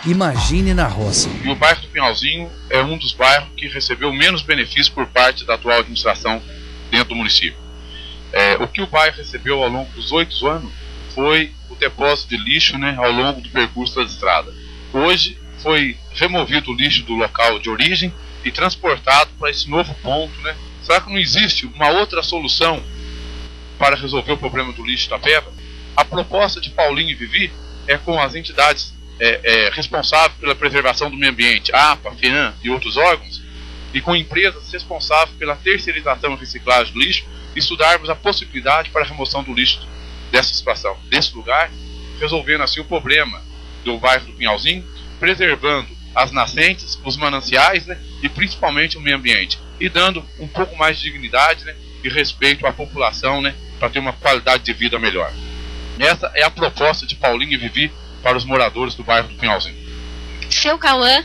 imagine na roça. E o bairro do Pinhalzinho é um dos bairros que recebeu menos benefícios por parte da atual administração dentro do município. O que o bairro recebeu ao longo dos 8 anos foi o depósito de lixo, né, ao longo do percurso da estrada. Hoje foi removido o lixo do local de origem e transportado para esse novo ponto. Né? Será que não existe uma outra solução para resolver o problema do lixo da Itapeva? A proposta de Paulinho e Vivi é com as entidades responsáveis pela preservação do meio ambiente, a APA, FEAM e outros órgãos, e com empresas responsáveis pela terceirização e reciclagem do lixo, estudarmos a possibilidade para a remoção do lixo dessa situação, desse lugar, resolvendo assim o problema do bairro do Pinhalzinho, preservando as nascentes, os mananciais, né, e principalmente o meio ambiente, e dando um pouco mais de dignidade, né, e respeito à população, né, para ter uma qualidade de vida melhor. Essa é a proposta de Paulinho e Vivi para os moradores do bairro do Pinhalzinho. Seu Cauã,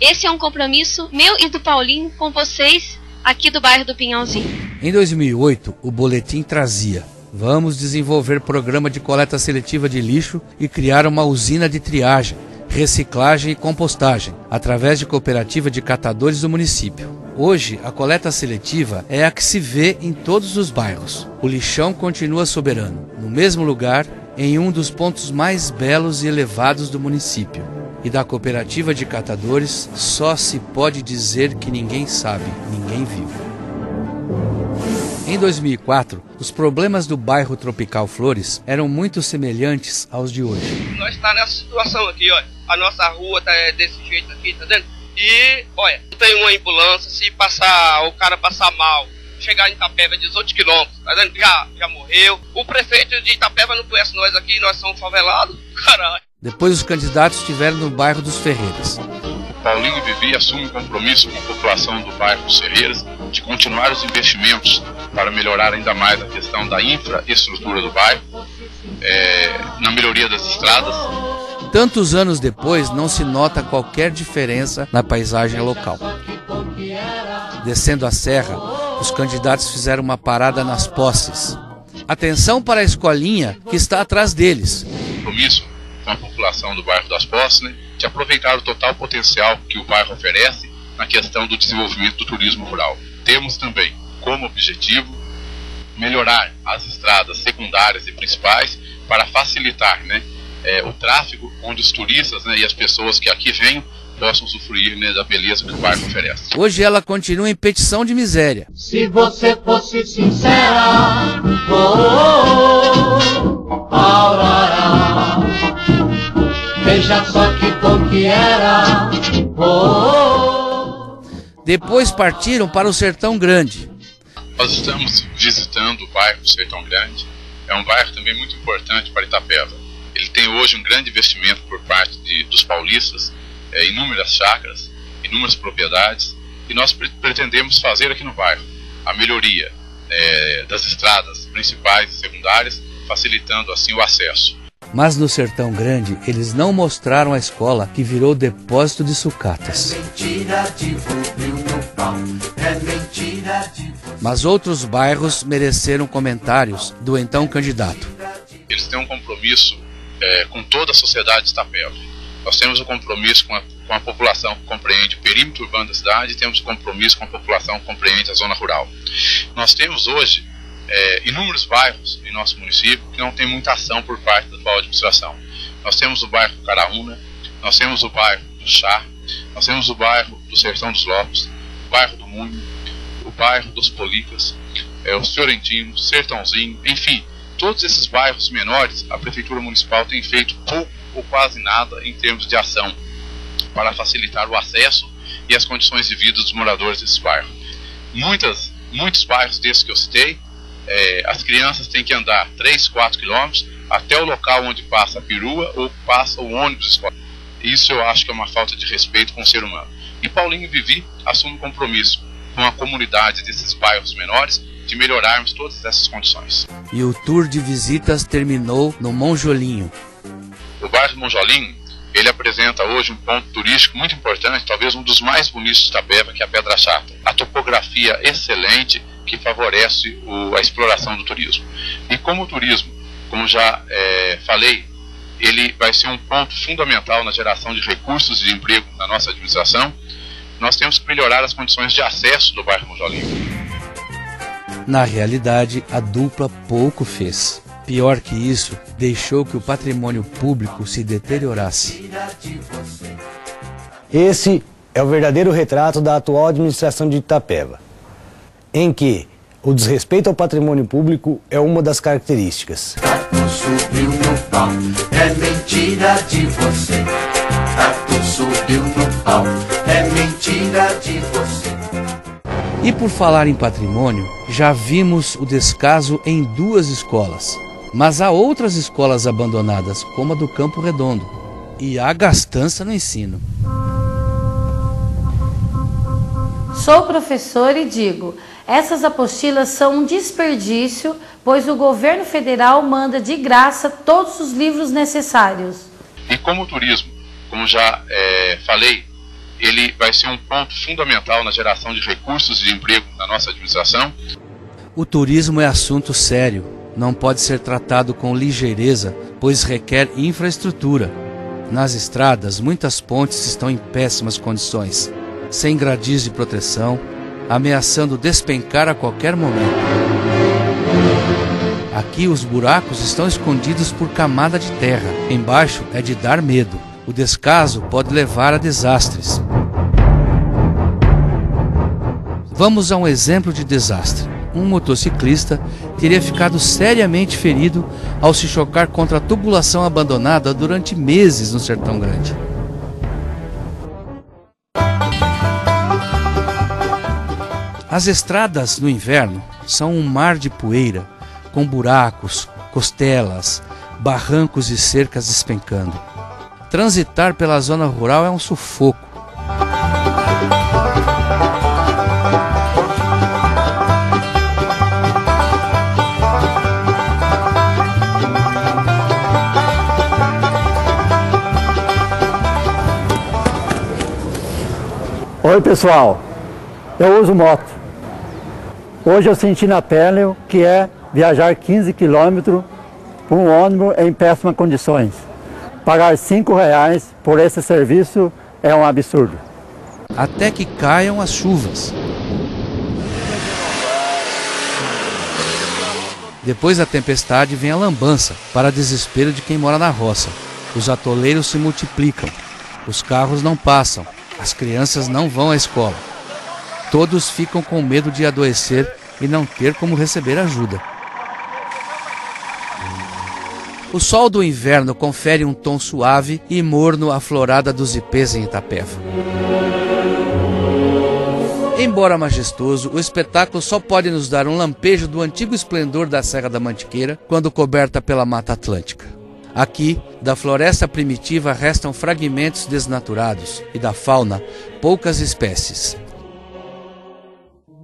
esse é um compromisso meu e do Paulinho com vocês aqui do bairro do Pinhalzinho. Em 2008, o boletim trazia: vamos desenvolver programa de coleta seletiva de lixo e criar uma usina de triagem, reciclagem e compostagem, através de cooperativa de catadores do município. Hoje, a coleta seletiva é a que se vê em todos os bairros. O lixão continua soberano, no mesmo lugar, em um dos pontos mais belos e elevados do município. E da cooperativa de catadores, só se pode dizer que ninguém sabe, ninguém viu. Em 2004, os problemas do bairro Tropical Flores eram muito semelhantes aos de hoje. Nós estamos nessa situação aqui, olha. A nossa rua tá desse jeito aqui, tá vendo? E, olha, não tem uma ambulância, se o cara passar mal, chegar em Itapeva 18 quilômetros, tá vendo? Já morreu. O prefeito de Itapeva não conhece nós aqui, nós somos favelados, caralho. Depois os candidatos estiveram no bairro dos Ferreiras. Paulinho e Vivi assume um compromisso com a população do bairro dos Ferreiras de continuar os investimentos para melhorar ainda mais a questão da infraestrutura do bairro, na melhoria das estradas. Tantos anos depois, não se nota qualquer diferença na paisagem local. Descendo a serra, os candidatos fizeram uma parada nas posses. Atenção para a escolinha que está atrás deles. Compromisso com a população do bairro das Posses, né, de aproveitar o total potencial que o bairro oferece na questão do desenvolvimento do turismo rural. Temos também como objetivo melhorar as estradas secundárias e principais para facilitar, né, o tráfego, onde os turistas, né, e as pessoas que aqui vêm possam usufruir, né, da beleza que o bairro oferece. Hoje ela continua em petição de miséria. Se você fosse sincera, Aurora, veja só que bom que era. Depois partiram para o Sertão Grande. Nós estamos visitando o bairro do Sertão Grande. É um bairro também muito importante para Itapeva. Ele tem hoje um grande investimento por parte dos paulistas, inúmeras chácaras, inúmeras propriedades, e nós pretendemos fazer aqui no bairro a melhoria das estradas principais e secundárias, facilitando assim o acesso. Mas no Sertão Grande, eles não mostraram a escola que virou depósito de sucatas. Mas outros bairros mereceram comentários do então candidato. Eles têm um compromisso com toda a sociedade de Itapeva. Nós temos um compromisso com a população que compreende o perímetro urbano da cidade e temos um compromisso com a população que compreende a zona rural. Nós temos hoje inúmeros bairros em nosso município que não tem muita ação por parte da atual administração. Nós temos o bairro do Caraúna, nós temos o bairro do Chá, nós temos o bairro do Sertão dos Lopes, o bairro do Munho, o bairro dos Policas, os Fiorentinos, Sertãozinho, enfim, todos esses bairros menores, a Prefeitura Municipal tem feito pouco ou quase nada em termos de ação para facilitar o acesso e as condições de vida dos moradores desses bairros. Muitos bairros desses que eu citei, as crianças têm que andar 3, 4 quilômetros até o local onde passa a perua ou passa o ônibus escolar. Isso eu acho que é uma falta de respeito com o ser humano. E Paulinho e Vivi assumem compromisso com a comunidade desses bairros menores de melhorarmos todas essas condições. E o tour de visitas terminou no Monjolinho. O bairro do Monjolinho, ele apresenta hoje um ponto turístico muito importante, talvez um dos mais bonitos de Itapeva, que é a Pedra Chata. A topografia excelente que favorece a exploração do turismo. E como o turismo, como já falei, ele vai ser um ponto fundamental na geração de recursos de emprego na nossa administração, nós temos que melhorar as condições de acesso do bairro Monjolinho. Na realidade, a dupla pouco fez. Pior que isso, deixou que o patrimônio público se deteriorasse. Esse é o verdadeiro retrato da atual administração de Itapeva, em que o desrespeito ao patrimônio público é uma das características. Tatu subiu no pau, é mentira de você. Tatu subiu no pau, é mentira de você. E por falar em patrimônio, já vimos o descaso em 2 escolas. Mas há outras escolas abandonadas, como a do Campo Redondo. E há gastança no ensino. Sou professora e digo, essas apostilas são um desperdício, pois o governo federal manda de graça todos os livros necessários. E como o turismo, como já falei, ele vai ser um ponto fundamental na geração de recursos de emprego na nossa administração. O turismo é assunto sério, não pode ser tratado com ligeireza, pois requer infraestrutura. Nas estradas, muitas pontes estão em péssimas condições, sem gradis de proteção, ameaçando despencar a qualquer momento. Aqui os buracos estão escondidos por camada de terra. Embaixo é de dar medo. O descaso pode levar a desastres. Vamos a um exemplo de desastre. Um motociclista teria ficado seriamente ferido ao se chocar contra a tubulação abandonada durante meses no Sertão Grande. As estradas no inverno são um mar de poeira, com buracos, costelas, barrancos e cercas despencando. Transitar pela zona rural é um sufoco. Oi pessoal, eu uso moto. Hoje eu senti na pele o que é viajar 15 quilômetros por um ônibus em péssimas condições. Pagar R$5 por esse serviço é um absurdo. Até que caiam as chuvas. Depois da tempestade vem a lambança, para desespero de quem mora na roça. Os atoleiros se multiplicam, os carros não passam, as crianças não vão à escola. Todos ficam com medo de adoecer e não ter como receber ajuda. O sol do inverno confere um tom suave e morno à florada dos ipês em Itapeva. Embora majestoso, o espetáculo só pode nos dar um lampejo do antigo esplendor da Serra da Mantiqueira quando coberta pela Mata Atlântica. Aqui, da floresta primitiva restam fragmentos desnaturados e da fauna, poucas espécies.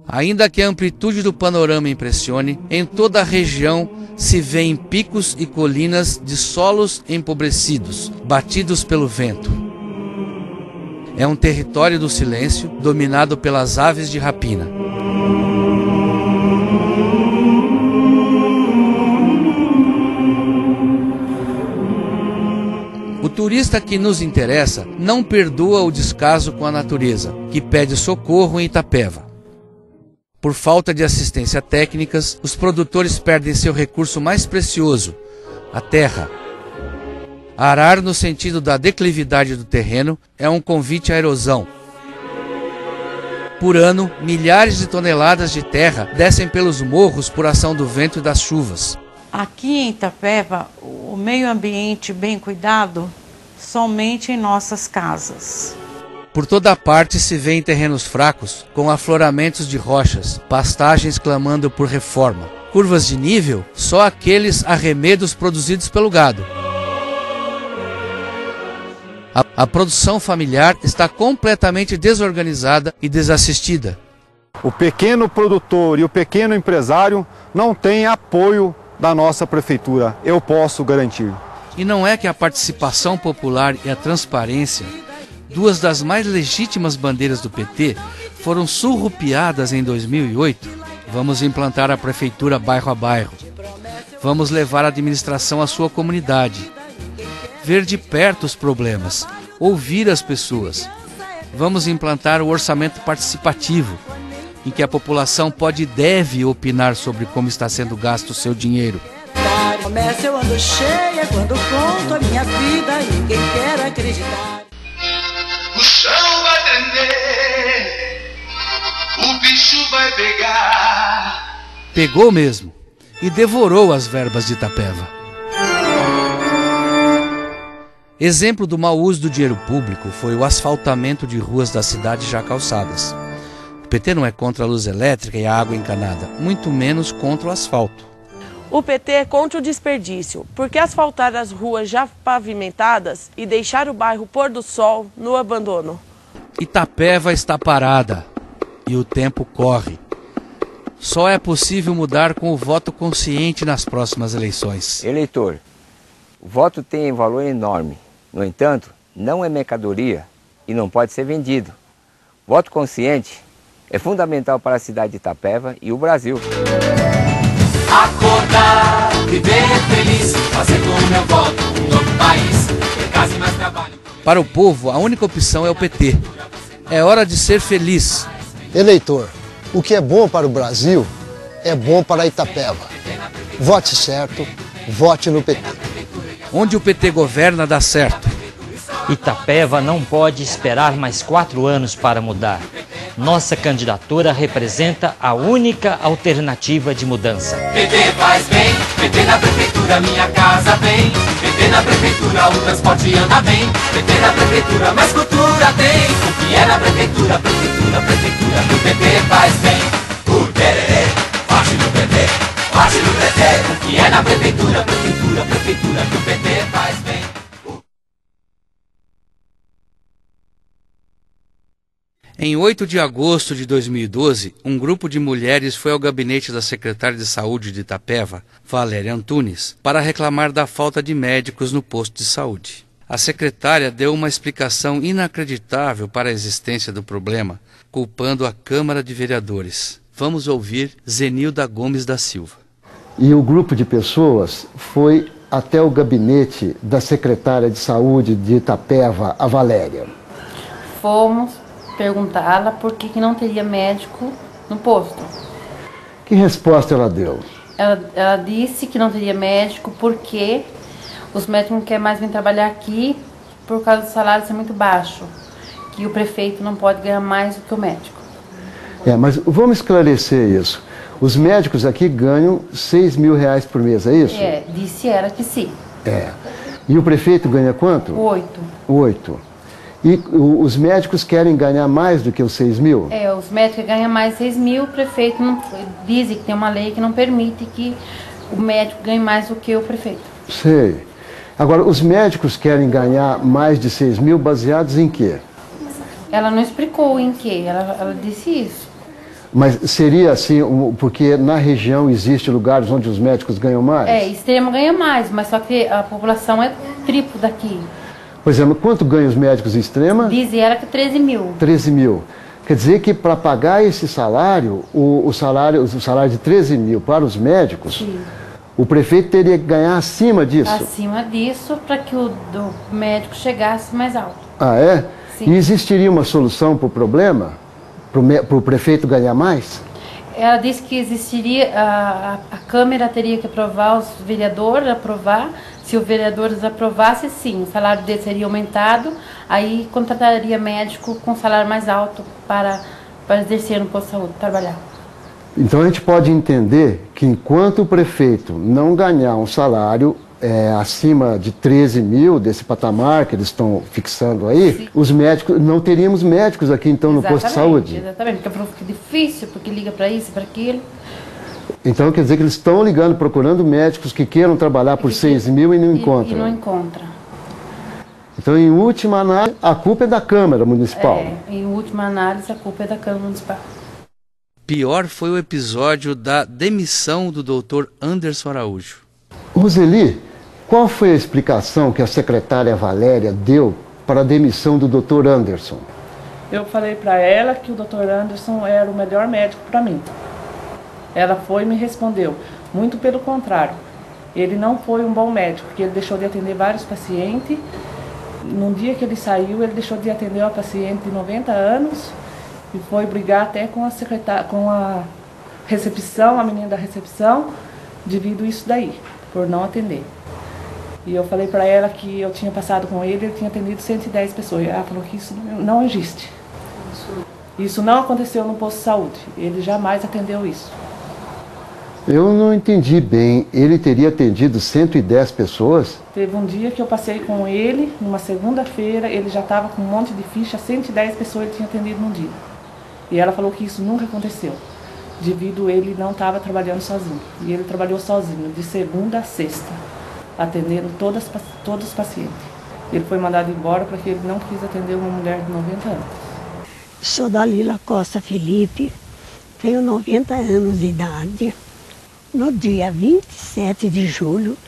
Ainda que a amplitude do panorama impressione, em toda a região se vêem picos e colinas de solos empobrecidos, batidos pelo vento. É um território do silêncio, dominado pelas aves de rapina. O turista que nos interessa não perdoa o descaso com a natureza, que pede socorro em Itapeva. Por falta de assistência técnicas, os produtores perdem seu recurso mais precioso, a terra. Arar no sentido da declividade do terreno é um convite à erosão. Por ano, milhares de toneladas de terra descem pelos morros por ação do vento e das chuvas. Aqui em Itapeva, o meio ambiente bem cuidado somente em nossas casas. Por toda parte se vê em terrenos fracos, com afloramentos de rochas, pastagens clamando por reforma. Curvas de nível, só aqueles arremedos produzidos pelo gado. A produção familiar está completamente desorganizada e desassistida. O pequeno produtor e o pequeno empresário não têm apoio da nossa prefeitura, eu posso garantir. E não é que a participação popular e a transparência, duas das mais legítimas bandeiras do PT, foram surrupiadas em 2008? Vamos implantar a prefeitura bairro a bairro. Vamos levar a administração à sua comunidade. Ver de perto os problemas, ouvir as pessoas. Vamos implantar o orçamento participativo, em que a população pode e deve opinar sobre como está sendo gasto o seu dinheiro. Começa eu ando cheia quando conto a minha vida e ninguém quer acreditar. O chão vai tremer, o bicho vai pegar. Pegou mesmo e devorou as verbas de Itapeva. Exemplo do mau uso do dinheiro público foi o asfaltamento de ruas da cidade já calçadas. O PT não é contra a luz elétrica e a água encanada, muito menos contra o asfalto. O PT é contra o desperdício, porque asfaltar as ruas já pavimentadas e deixar o bairro pôr do sol no abandono. Itapeva está parada e o tempo corre. Só é possível mudar com o voto consciente nas próximas eleições. Eleitor, o voto tem valor enorme. No entanto, não é mercadoria e não pode ser vendido. Voto consciente é fundamental para a cidade de Itapeva e o Brasil. Acordar, viver feliz, fazer com o meu voto um novo país, ter casa e mais trabalho. Para o povo, a única opção é o PT. É hora de ser feliz. Eleitor, o que é bom para o Brasil é bom para Itapeva. Vote certo, vote no PT. Onde o PT governa, dá certo. Itapeva não pode esperar mais 4 anos para mudar. Nossa candidatura representa a única alternativa de mudança. PT faz bem, PT na prefeitura, minha casa vem. PT na prefeitura, o transporte anda bem. PT na prefeitura, mais cultura tem. O que é na prefeitura, prefeitura, prefeitura, o PT faz bem. O tererê, vote no PT, vote no PT. O que é na prefeitura, prefeitura, prefeitura, o PT faz bem. Em 8 de agosto de 2012, um grupo de mulheres foi ao gabinete da secretária de saúde de Itapeva, Valéria Antunes, para reclamar da falta de médicos no posto de saúde. A secretária deu uma explicação inacreditável para a existência do problema, culpando a Câmara de Vereadores. Vamos ouvir Zenilda Gomes da Silva. E o grupo de pessoas foi até o gabinete da secretária de saúde de Itapeva, a Valéria. Fomos perguntá-la por que não teria médico no posto. Que resposta ela deu? Ela disse que não teria médico porque os médicos não querem mais vir trabalhar aqui por causa do salário ser muito baixo, que o prefeito não pode ganhar mais do que o médico. Mas vamos esclarecer isso. Os médicos aqui ganham R$6.000 por mês, é isso? Disse ela que sim. E o prefeito ganha quanto? 8. 8. E os médicos querem ganhar mais do que os 6 mil? Os médicos ganham mais 6 mil, o prefeito não, dizem que tem uma lei que não permite que o médico ganhe mais do que o prefeito. Sei. Agora, os médicos querem ganhar mais de 6 mil baseados em quê? Ela não explicou em quê, ela disse isso. Mas seria assim, porque na região existe lugares onde os médicos ganham mais? Extremo ganha mais, mas só que a população é triplo daqui. Pois é, mas quanto ganham os médicos em Extrema? Diz ela que 13 mil. 13 mil. Quer dizer que para pagar esse salário, o salário de 13 mil para os médicos, sim, o prefeito teria que ganhar acima disso? Acima disso, para que o do médico chegasse mais alto. Ah, é? Sim. E existiria uma solução para o problema? Para o prefeito ganhar mais? Ela disse que existiria, a Câmara teria que aprovar, os vereadores aprovar. Se os vereadores aprovassem, sim, o salário dele seria aumentado, aí contrataria médico com salário mais alto para exercer no posto de saúde, trabalhar. Então a gente pode entender que enquanto o prefeito não ganhar um salário acima de 13 mil, desse patamar que eles estão fixando aí, sim, os médicos, não teríamos médicos aqui então no posto de saúde. Exatamente, porque fica difícil, porque liga para isso, para aquilo. Então quer dizer que eles estão ligando, procurando médicos que queiram trabalhar por 6 mil e não encontram. E não encontra. Então, em última análise, a culpa é da Câmara Municipal. Em última análise, a culpa é da Câmara Municipal. Pior foi o episódio da demissão do Dr. Anderson Araújo. Roseli, qual foi a explicação que a secretária Valéria deu para a demissão do Dr. Anderson? Eu falei para ela que o Dr. Anderson era o melhor médico para mim. Ela foi e me respondeu, muito pelo contrário, ele não foi um bom médico, porque ele deixou de atender vários pacientes. Num dia que ele saiu, ele deixou de atender uma paciente de 90 anos e foi brigar até com a recepção, a menina da recepção, devido a isso daí, por não atender. E eu falei para ela que eu tinha passado com ele tinha atendido 110 pessoas. E ela falou que isso não existe. Isso não aconteceu no posto de saúde, ele jamais atendeu isso. Eu não entendi bem, ele teria atendido 110 pessoas? Teve um dia que eu passei com ele, numa segunda-feira, ele já estava com um monte de ficha, 110 pessoas ele tinha atendido num dia. E ela falou que isso nunca aconteceu, devido a ele não estava trabalhando sozinho. E ele trabalhou sozinho, de segunda a sexta, atendendo todos os pacientes. Ele foi mandado embora porque ele não quis atender uma mulher de 90 anos. Sou Dalila Costa Felipe, tenho 90 anos de idade. No dia 27 de julho,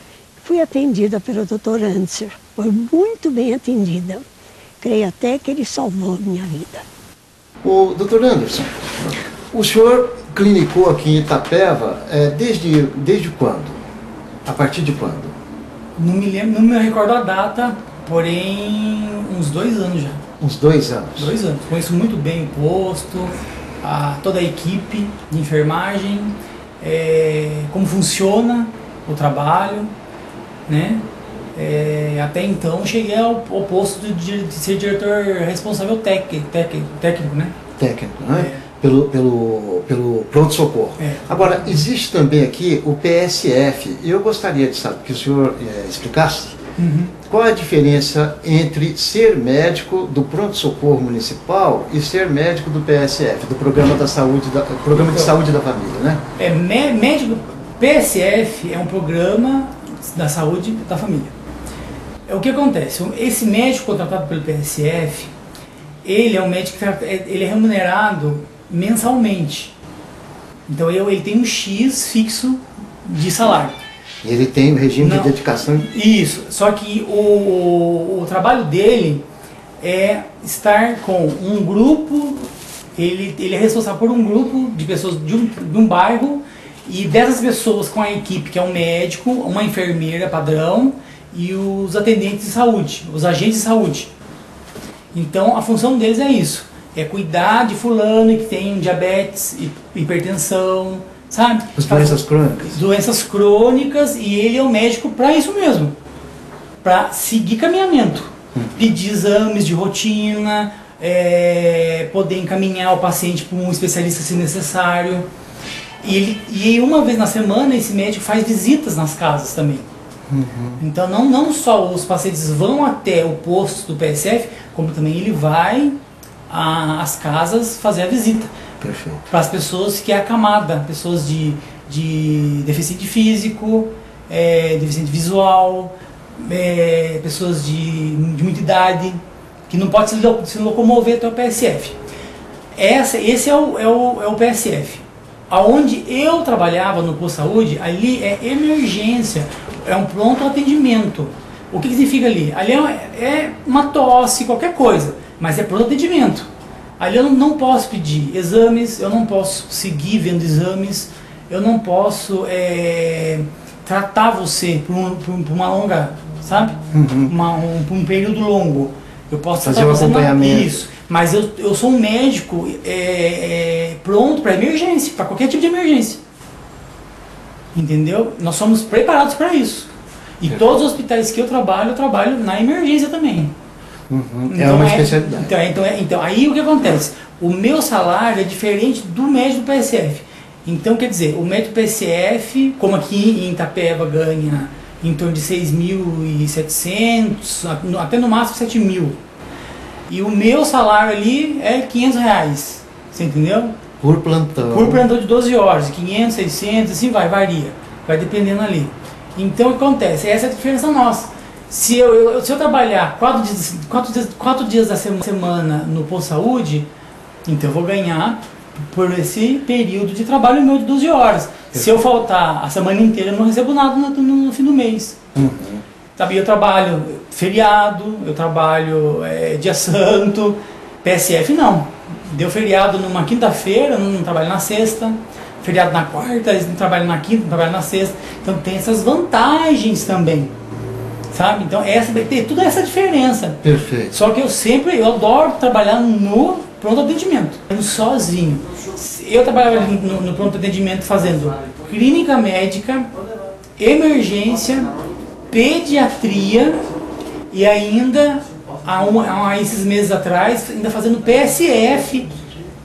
fui atendida pelo Dr. Anderson. Foi muito bem atendida. Creio até que ele salvou a minha vida. O Dr. Anderson, o senhor clinicou aqui em Itapeva desde quando? A partir de quando? Não me lembro, não me recordo a data, porém uns 2 anos já. Uns 2 anos? 2 anos. Conheço muito bem o posto, toda a equipe de enfermagem, como funciona o trabalho, né? Até então cheguei ao posto de ser diretor responsável técnico, né? Técnico, né? Pelo pronto-socorro. Agora, existe também aqui o PSF. Eu gostaria de saber que o senhor explicasse qual a diferença entre ser médico do pronto-socorro municipal e ser médico do PSF, do Programa de Saúde da Família, né? Médico PSF é um programa da saúde da família. O que acontece? Esse médico contratado pelo PSF, ele é um médico que ele é remunerado mensalmente. Então ele tem um X fixo de salário. Ele tem o regime de dedicação. Isso, só que o trabalho dele é estar com um grupo, ele é responsável por um grupo de pessoas de um bairro, e dessas pessoas com a equipe, que é um médico, uma enfermeira padrão e os atendentes de saúde, os agentes de saúde. Então a função deles é isso, é cuidar de fulano que tem diabetes, hipertensão, sabe? As doenças crônicas. Doenças crônicas, e ele é o médico para isso mesmo, para seguir caminhamento, pedir exames de rotina, poder encaminhar o paciente para um especialista se necessário. E uma vez na semana esse médico faz visitas nas casas também. Então não só os pacientes vão até o posto do PSF, como também ele vai às casas fazer a visita. Para as pessoas que é acamada, pessoas de deficiente físico, deficiente visual, pessoas de muita idade, que não pode se locomover até o PSF. Esse é o PSF. Aonde eu trabalhava no posto de saúde, ali é emergência, é um pronto atendimento. O que significa ali? Ali é uma tosse, qualquer coisa, mas é pronto atendimento. Ali eu não posso pedir exames, eu não posso seguir vendo exames, eu não posso tratar você por uma longa, sabe? Por um período longo. Eu posso fazer o acompanhamento. Isso, mas eu sou um médico pronto para emergência, para qualquer tipo de emergência. Entendeu? Nós somos preparados para isso. E todos os hospitais que eu trabalho na emergência também. É uma especialidade. Então, aí o que acontece? O meu salário é diferente do médico do PSF. Então, quer dizer, o médico do PSF, como aqui em Itapeva ganha em torno de 6.700, até no máximo 7.000. E o meu salário ali é R$500, você entendeu? Por plantão. Por plantão de 12 horas, 500, 600, assim varia. Vai dependendo ali. Então o que acontece? Essa é a diferença nossa. Se eu trabalhar 4 dias da semana no posto de saúde, então eu vou ganhar por esse período de trabalho meu de 12 horas. Se eu faltar a semana inteira, eu não recebo nada no fim do mês. Sabe, eu trabalho feriado, eu trabalho dia santo, PSF não. Deu feriado numa quinta-feira, eu não trabalho na sexta. Feriado na quarta, eles não trabalham na quinta, não trabalham na sexta. Então tem essas vantagens também. Sabe? Então tem toda essa diferença. Perfeito. Só que eu adoro trabalhar no pronto atendimento, sozinho. Eu trabalhava no pronto atendimento fazendo clínica médica, emergência, pediatria e ainda, há esses meses atrás, ainda fazendo PSF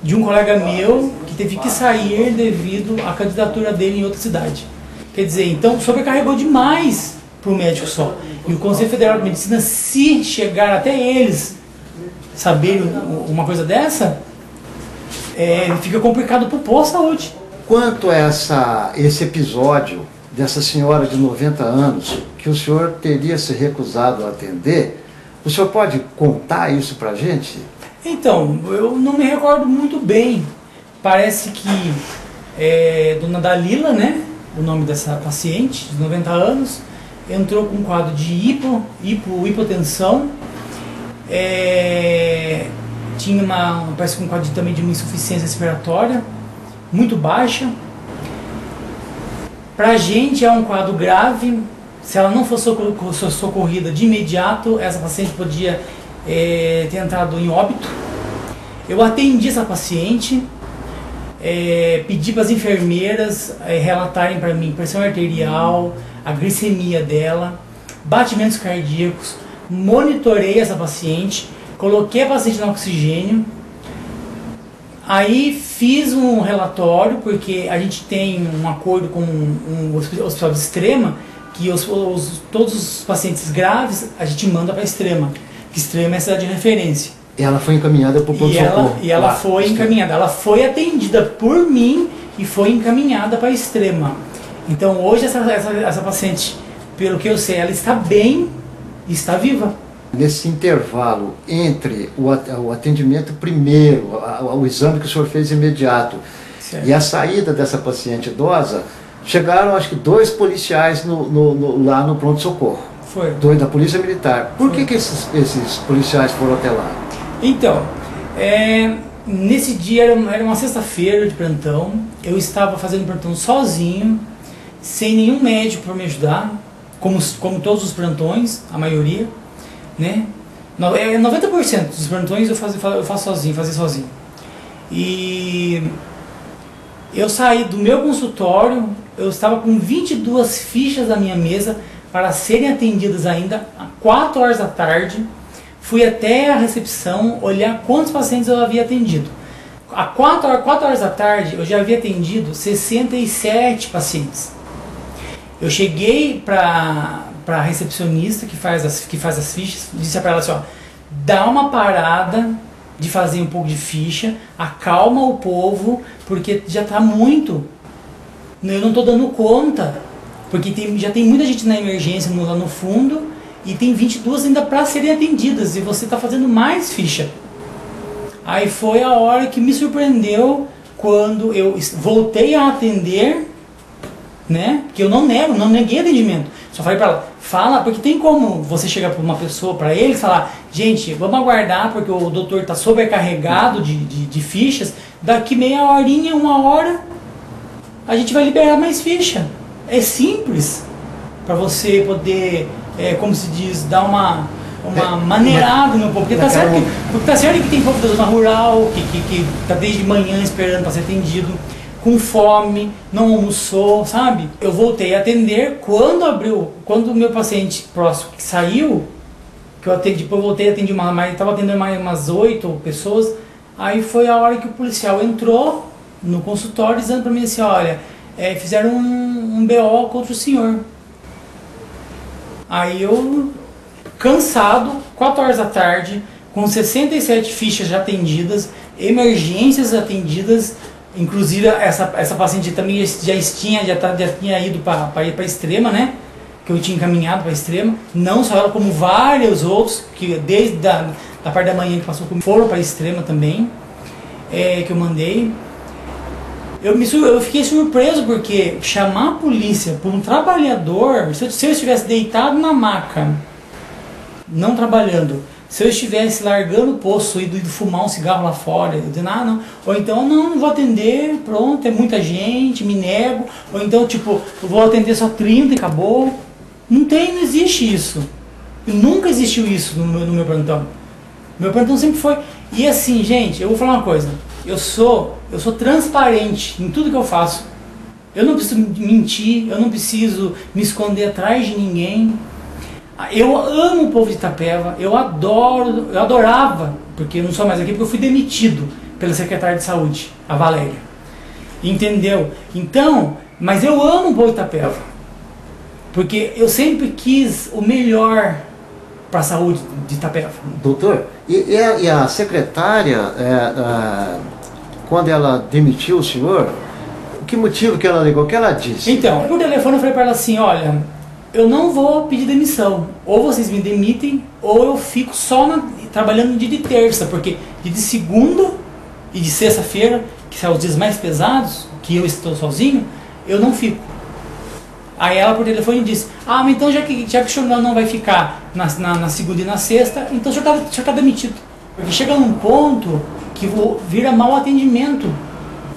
de um colega meu que teve que sair devido à candidatura dele em outra cidade. Quer dizer, então sobrecarregou demais para o médico só. E o Conselho Federal de Medicina, se chegar até eles saberem uma coisa dessa, fica complicado para o posto de saúde. Quanto a esse episódio dessa senhora de 90 anos, que o senhor teria se recusado a atender, o senhor pode contar isso para a gente? Então, eu não me recordo muito bem. Parece que Dona Dalila, né, o nome dessa paciente de 90 anos, entrou com um quadro de hipotensão, tinha parece que um quadro também de uma insuficiência respiratória muito baixa. Pra gente é um quadro grave. Se ela não fosse socorrida de imediato, essa paciente podia ter entrado em óbito. Eu atendi essa paciente, pedi para as enfermeiras relatarem para mim pressão arterial, a glicemia dela, batimentos cardíacos, monitorei essa paciente, coloquei a paciente no oxigênio, aí fiz um relatório, porque a gente tem um acordo com um hospital de Extrema, que todos os pacientes graves a gente manda para Extrema, que Extrema é a cidade de referência. E ela foi encaminhada para o pronto-socorro. E ela foi encaminhada, ela foi atendida por mim e foi encaminhada para Extrema. Então hoje essa paciente, pelo que eu sei, ela está bem e está viva. Nesse intervalo entre o atendimento primeiro, o exame que o senhor fez imediato, certo, e a saída dessa paciente idosa, chegaram acho que 2 policiais lá no pronto-socorro. Foi. 2 da Polícia Militar. Por que esses policiais foram até lá? Então, nesse dia era uma sexta-feira de plantão, eu estava fazendo plantão sozinho, sem nenhum médico para me ajudar, como todos os plantões, a maioria, né? 90% dos plantões eu faço sozinho, fazia sozinho. E eu saí do meu consultório, eu estava com 22 fichas na minha mesa para serem atendidas ainda às 4 horas da tarde. Fui até a recepção olhar quantos pacientes eu havia atendido. Às 4 horas da tarde eu já havia atendido 67 pacientes. Eu cheguei para a recepcionista que faz as fichas, disse para ela assim, ó, dá uma parada de fazer um pouco de ficha, acalma o povo, porque já está muito, eu não estou dando conta, porque já tem muita gente na emergência lá no fundo, e tem 22 ainda para serem atendidas, e você está fazendo mais ficha. Aí foi a hora que me surpreendeu, quando eu voltei a atender, né? Porque eu não neguei atendimento. Só falei para ela, fala, porque tem como você chegar para uma pessoa, para ele, falar, gente, vamos aguardar, porque o doutor está sobrecarregado de fichas, daqui meia horinha, 1 hora, a gente vai liberar mais ficha. É simples, para você poder, como se diz, dar uma maneirada no povo. Porque tá certo que tem povo da zona rural, que tá desde manhã esperando para ser atendido, com fome, não almoçou, sabe? Eu voltei a atender, quando o meu paciente próximo saiu, que eu atendi, depois eu voltei a atender estava atendendo mais umas 8 pessoas, aí foi a hora que o policial entrou no consultório dizendo para mim assim, olha, fizeram um BO contra o senhor. Aí eu, cansado, 4 horas da tarde, com 67 fichas já atendidas, emergências atendidas, inclusive essa paciente também já tinha ido para ir para a Extrema, né? Que eu tinha encaminhado para a Extrema. Não só ela, como vários outros, que desde da parte da manhã que passou comigo, foram para a Extrema também, que eu mandei. Eu fiquei surpreso, porque chamar a polícia por um trabalhador, se eu estivesse deitado na maca, não trabalhando, se eu estivesse largando o poço e indo fumar um cigarro lá fora, eu dizendo, não, ou então não vou atender, pronto, é muita gente, me nego, ou então tipo, eu vou atender só 30 e acabou. Não existe isso. E nunca existiu isso no meu plantão. Meu plantão sempre foi. E assim, gente, eu vou falar uma coisa, eu sou transparente em tudo que eu faço. Eu não preciso mentir, eu não preciso me esconder atrás de ninguém. Eu amo o povo de Itapeva, eu adorava, porque eu não sou mais aqui, porque eu fui demitido pela secretária de saúde, a Valéria. Entendeu? Então, mas eu amo o povo de Itapeva, porque eu sempre quis o melhor para a saúde de Itapeva. Doutor, e a secretária, quando ela demitiu o senhor, que motivo que ela alegou, o que ela disse? Então, por telefone eu falei para ela assim, olha, eu não vou pedir demissão, ou vocês me demitem, ou eu fico só trabalhando no dia de terça, porque dia de segunda e de sexta-feira, que são os dias mais pesados, que eu estou sozinho, eu não fico. Aí ela por telefone disse, mas então já que o senhor não vai ficar na segunda e na sexta, então o senhor está demitido. Porque chega num ponto que vira mau atendimento,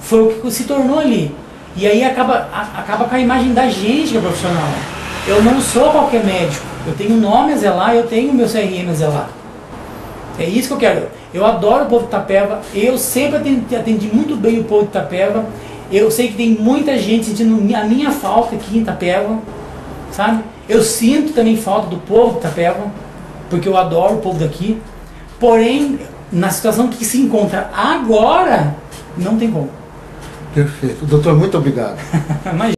foi o que se tornou ali. E aí acaba com a imagem da gente que é profissional. Eu não sou qualquer médico, eu tenho um nome a zelar, eu tenho o meu CRM a zelar. É isso que eu quero. Eu adoro o povo de Itapeva, eu sempre atendi muito bem o povo de Itapeva. Eu sei que tem muita gente sentindo a minha falta aqui em Itapeva, sabe? Eu sinto também falta do povo de Itapeva, porque eu adoro o povo daqui. Porém, na situação que se encontra agora, não tem como. Perfeito. Doutor, muito obrigado.